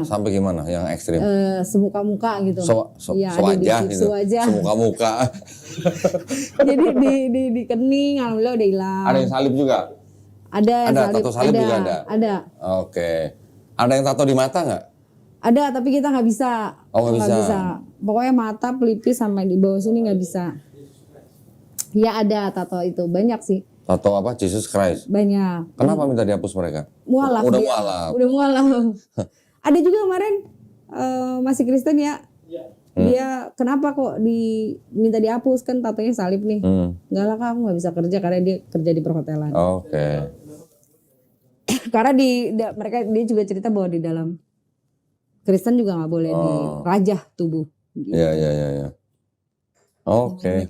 Sampai gimana yang ekstrim? Semuka-muka gitu. Sewajah gitu. Semuka-muka. Jadi di kening, alhamdulillah udah hilang. Ada yang salib juga? Ada tato salib juga ada? Ada. Ada yang tato di mata nggak? Ada, tapi kita nggak bisa. Nggak bisa. Pokoknya mata, pelipis sampai di bawah sini nggak bisa. Ya ada tato itu, banyak sih. Tato apa? Jesus Christ? Banyak. Kenapa minta dihapus mereka? Mualaf. Udah mualaf. Ada juga kemarin masih Kristen ya. Dia kenapa kok minta dihapus, kan tatonya salib nih. Enggak lah, kamu nggak bisa kerja karena dia kerja di perhotelan. Karena dia juga cerita bahwa di dalam Kristen juga nggak boleh dirajah tubuh. Iya.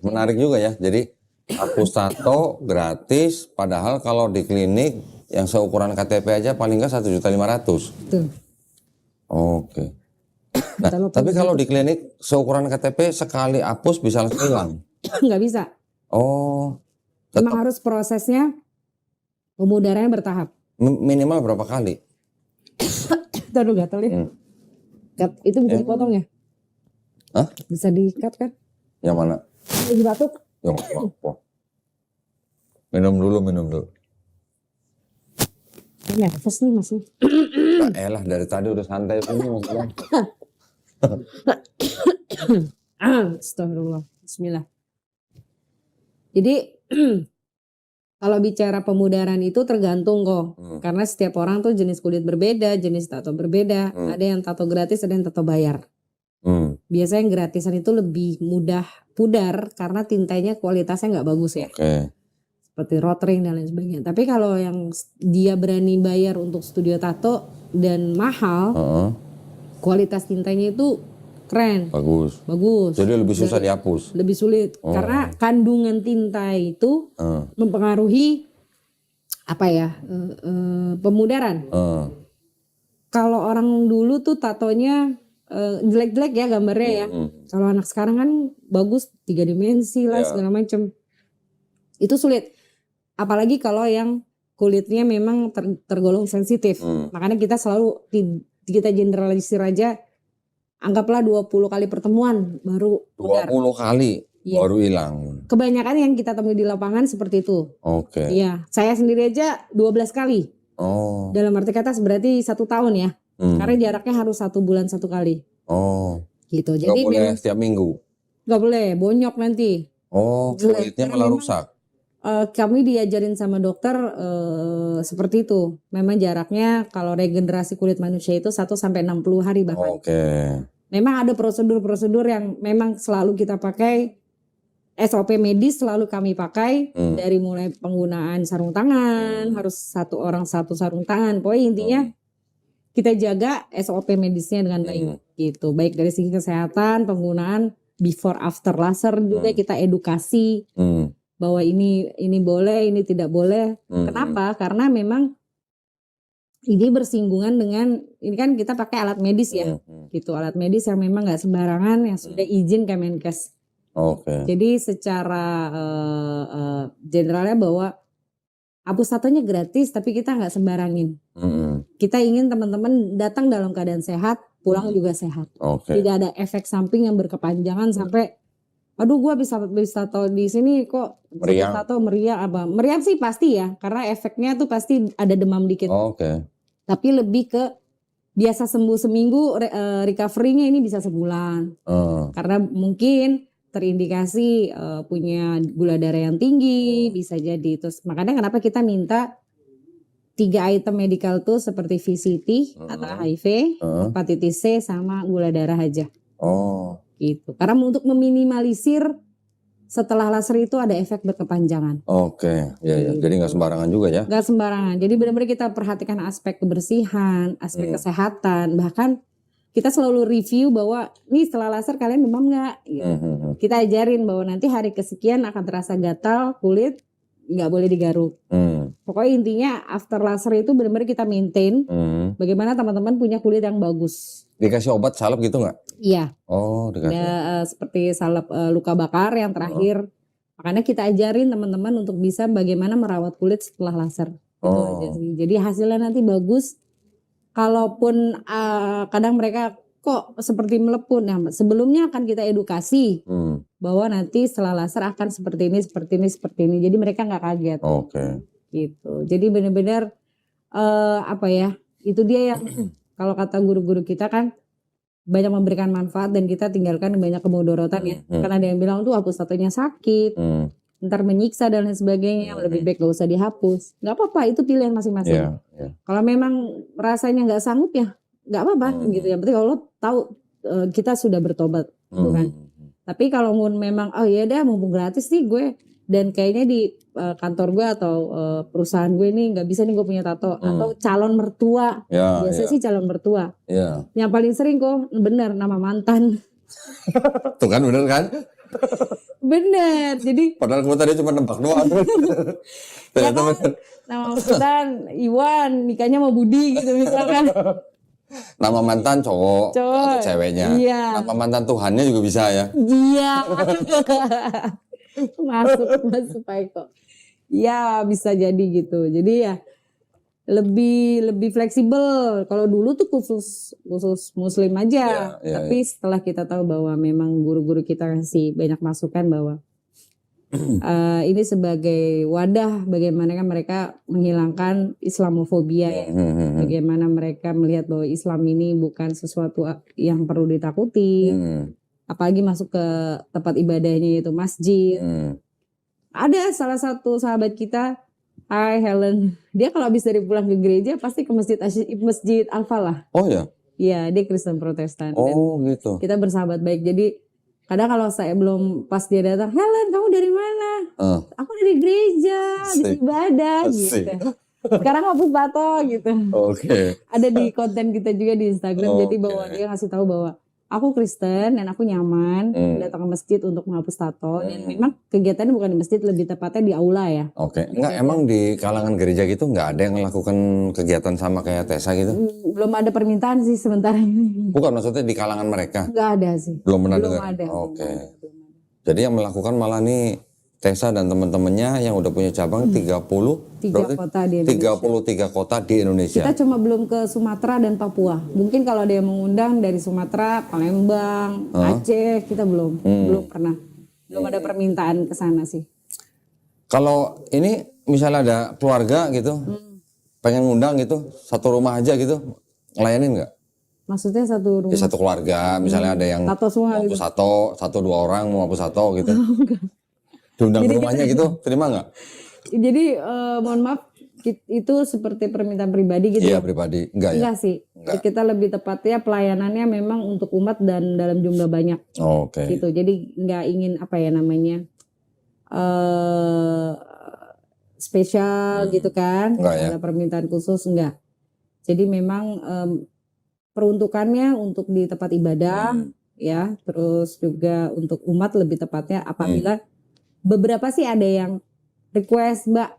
Menarik juga ya. Jadi hapus tato gratis, padahal kalau di klinik yang seukuran KTP aja paling nggak 1.500.000. Tuh. Nah, tapi kalau di klinik seukuran KTP sekali hapus bisa langsung hilang. Nggak bisa. Memang harus prosesnya pemudarannya bertahap. Minimal berapa kali? Taduh gatel ya. Itu bisa dipotong ya? Hah? Bisa di-cut kan? Yang mana? Lagi batuk. Ya nggak apa-apa. Minum dulu. Nervous nih masih. Elah dari tadi udah santai ini maksudnya. Astagfirullah. Bismillah. Jadi kalau bicara pemudaran itu tergantung kok. Karena setiap orang tuh jenis kulit berbeda, jenis tato berbeda. Ada yang tato gratis, ada yang tato bayar. Biasanya yang gratisan itu lebih mudah pudar karena tintanya kualitasnya nggak bagus ya. Seperti rotring dan lain sebagainya. Tapi kalau yang dia berani bayar untuk studio tato dan mahal, kualitas tintanya itu keren. Bagus. Jadi lebih susah dihapus. Lebih sulit karena kandungan tinta itu mempengaruhi pemudaran. Kalau orang dulu tuh tatonya jelek-jelek ya gambarnya ya. Kalau anak sekarang kan bagus 3 dimensi lah segala macam. Itu sulit. Apalagi kalau yang kulitnya memang tergolong sensitif. Makanya kita selalu kita generalisir aja. Anggaplah 20 kali pertemuan baru 20 kali baru hilang. Kebanyakan yang kita temui di lapangan seperti itu. Iya, saya sendiri aja 12 kali. Dalam arti kata berarti 1 tahun ya. Karena jaraknya harus 1 bulan 1 kali. Oh, Gitu. nggak Jadi boleh memang setiap minggu. nggak boleh, bonyok nanti. Oh, Jelek. kulitnya Karena malah memang, rusak. kami diajarin sama dokter seperti itu. Memang jaraknya kalau regenerasi kulit manusia itu 1 sampai 60 hari bahkan. Oke. Memang ada prosedur-prosedur yang memang selalu kita pakai. SOP medis selalu kami pakai dari mulai penggunaan sarung tangan, harus 1 orang 1 sarung tangan. Pokoknya intinya kita jaga SOP medisnya dengan baik gitu. Baik dari segi kesehatan, penggunaan before after laser juga kita edukasi bahwa ini boleh, ini tidak boleh. Kenapa? Karena memang ini bersinggungan dengan, ini kan kita pakai alat medis ya, gitu, alat medis yang memang nggak sembarangan, yang sudah izin Kemenkes. Oke. Jadi secara generalnya bahwa hapus tatonya gratis, tapi kita nggak sembarangin. Kita ingin teman-teman datang dalam keadaan sehat, pulang juga sehat. Oke. Tidak ada efek samping yang berkepanjangan sampai, aduh gua bisa tato di sini kok Meriang. tato meriang apa? Meriang sih pasti ya, karena efeknya tuh pasti ada demam dikit. Oke. Tapi lebih ke biasa sembuh seminggu, recovery-nya ini bisa sebulan. Karena mungkin terindikasi punya gula darah yang tinggi, bisa jadi. Terus makanya kenapa kita minta 3 item medical tuh seperti VCT atau HIV, hepatitis C sama gula darah aja. Oh. Gitu. Karena untuk meminimalisir setelah laser itu ada efek berkepanjangan. Oke. Ya. Jadi nggak sembarangan juga ya. Gak sembarangan. Jadi benar-benar kita perhatikan aspek kebersihan, aspek kesehatan, bahkan kita selalu review bahwa nih setelah laser kalian demam nggak? Gitu. Kita ajarin bahwa nanti hari kesekian akan terasa gatal kulit, nggak boleh digaruk. Pokoknya intinya after laser itu benar-benar kita maintain bagaimana teman-teman punya kulit yang bagus. Dikasih obat salep gitu nggak? Iya. Oh, dikasih. Ada seperti salep luka bakar yang terakhir. Makanya kita ajarin teman-teman untuk bisa bagaimana merawat kulit setelah laser. Itu aja sih. Jadi hasilnya nanti bagus. Kalaupun kadang mereka kok seperti melepun, nah sebelumnya akan kita edukasi bahwa nanti setelah laser akan seperti ini, seperti ini, seperti ini. Jadi mereka nggak kaget. Oke. Gitu. Jadi benar-benar apa ya? Itu dia yang kalau kata guru-guru kita kan banyak memberikan manfaat dan kita tinggalkan banyak kemudorotan ya. Karena ada yang bilang tuh hapus tatonya sakit, ntar menyiksa dan lain sebagainya, lebih baik gak usah dihapus. Gak apa-apa, itu pilihan masing-masing. Kalau memang rasanya nggak sanggup ya nggak apa-apa gitu. Yang penting kalau lo tahu kita sudah bertobat, bukan. Tapi kalau memang oh ya deh mumpung gratis nih gue, dan kayaknya di kantor gue atau perusahaan gue nih nggak bisa nih gue punya tato, atau calon mertua, biasanya sih calon mertua. Yang paling sering kok bener nama mantan. Tuh kan bener kan? Bener, jadi Padahal gue tadi cuma nebak doang. ya kan, nama mantan Iwan nikahnya sama Budi gitu misalkan. Nama mantan cowok atau ceweknya. Iya. Nama mantan Tuhannya juga bisa ya. Iya. masuk Pak Eko. Ya bisa jadi gitu. Jadi ya lebih fleksibel. Kalau dulu tuh khusus muslim aja. Tapi setelah kita tahu bahwa memang guru-guru kita kasih banyak masukan bahwa ini sebagai wadah bagaimana kan mereka menghilangkan Islamofobia ya. Bagaimana mereka melihat bahwa Islam ini bukan sesuatu yang perlu ditakuti. Apalagi masuk ke tempat ibadahnya yaitu masjid. Ada salah satu sahabat kita, Hai Helen, dia kalau habis dari pulang ke gereja pasti ke masjid Al-Falah. Oh ya? Iya, dia Kristen Protestan. Oh gitu. Kita bersahabat baik. Jadi kadang kalau saya belum pas dia datang, Helen kamu dari mana? Aku dari gereja, habis ibadah gitu. Sekarang hapus tato gitu. Oke. Ada di konten kita juga di Instagram. Jadi bahwa dia ngasih tahu bahwa aku Kristen dan aku nyaman datang ke masjid untuk menghapus tato. Dan memang kegiatannya bukan di masjid, lebih tepatnya di aula ya. Oke. Enggak, emang di kalangan gereja gitu nggak ada yang melakukan kegiatan sama kayak Tessa gitu? Belum ada permintaan sih sementara ini. Bukan, maksudnya di kalangan mereka? Nggak ada sih. Belum pernah Belum dengar? ada. Oke. Jadi yang melakukan malah nih Tessa dan teman-temannya yang udah punya cabang 3 kota di Indonesia. 33 kota di Indonesia. Kita cuma belum ke Sumatera dan Papua. Mungkin kalau ada yang mengundang dari Sumatera, Palembang, Aceh, kita belum pernah. Belum ada permintaan ke sana sih. Kalau ini misalnya ada keluarga gitu, pengen ngundang gitu, satu rumah aja gitu, ngelayanin nggak? Maksudnya satu Di rumah. satu keluarga, misalnya ada yang Tato semua mau gitu. hapus satu dua orang mau hapus tato gitu. Diundang ke rumahnya gitu, terima nggak? Jadi mohon maaf, itu seperti permintaan pribadi gitu Iya ya? pribadi, enggak ya? Enggak sih. Kita lebih tepatnya pelayanannya memang untuk umat dan dalam jumlah banyak Oke. gitu. Jadi nggak ingin apa ya namanya spesial gitu kan? Enggak ya? Ada permintaan khusus enggak. Jadi memang peruntukannya untuk di tempat ibadah ya, terus juga untuk umat lebih tepatnya apabila beberapa sih ada yang request, Mbak,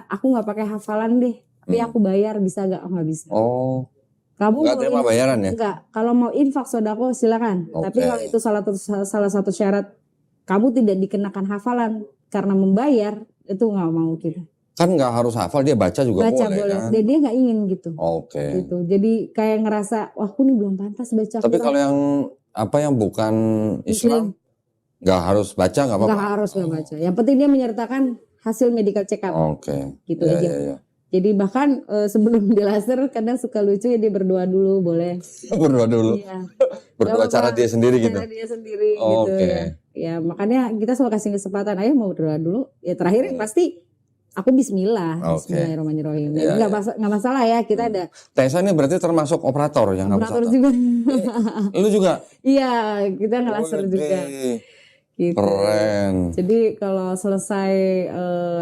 aku nggak pakai hafalan deh, tapi aku bayar bisa nggak? Oh, nggak bisa. Oh, Kamu nggak mau terima bayaran ya? Enggak. Kalau mau infak sodako silakan. Tapi Oke. kalau itu salah satu syarat kamu tidak dikenakan hafalan karena membayar, itu nggak mau kita. Kan nggak harus hafal, dia baca juga Baca boleh kan? Dan dia nggak ingin gitu. Oke. Gitu. Jadi kayak ngerasa, wah aku nih belum pantas baca. Tapi kalau yang yang bukan Islam, nggak harus baca nggak apa-apa? Nggak harus nggak baca. Yang penting dia menyertakan hasil medical check up. Oke. Gitu Iya, aja. iya, iya. Jadi bahkan sebelum di laser kadang suka lucu ya dia berdoa dulu boleh. Berdoa dulu. Iya. Berdoa Gak cara apa-apa. dia sendiri gitu. Cara dia sendiri gitu Oke. ya. Ya makanya kita selalu kasih kesempatan, ayo mau berdoa dulu. Ya terakhir pasti aku bismillah. Oke. Bismillahirrahmanirrahim. Iya, Nggak masalah ya, kita ada Tessa ini berarti termasuk operator yang nggak operator bisa. juga. Lu juga? Iya, kita ngelaser juga. Widih, Gitu. Keren. Jadi kalau selesai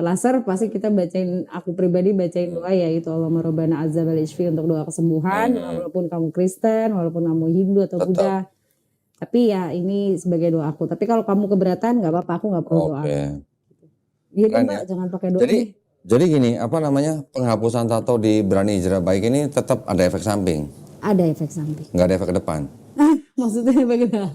laser pasti kita bacain, aku pribadi bacain doa yaitu Allahumma rabbana azza wal ishfi untuk doa kesembuhan, walaupun kamu Kristen, walaupun kamu Hindu atau Buddha. Tapi ya ini sebagai doa aku. Tapi kalau kamu keberatan nggak apa-apa, aku nggak perlu doa. Oke. Iya Keren Mbak, ya. jangan pakai doa. Jadi gini, apa namanya, penghapusan tato di Berani Hijrah Baik ini tetap ada efek samping, Ada efek samping. nggak ada efek ke depan. Maksudnya bagaimana?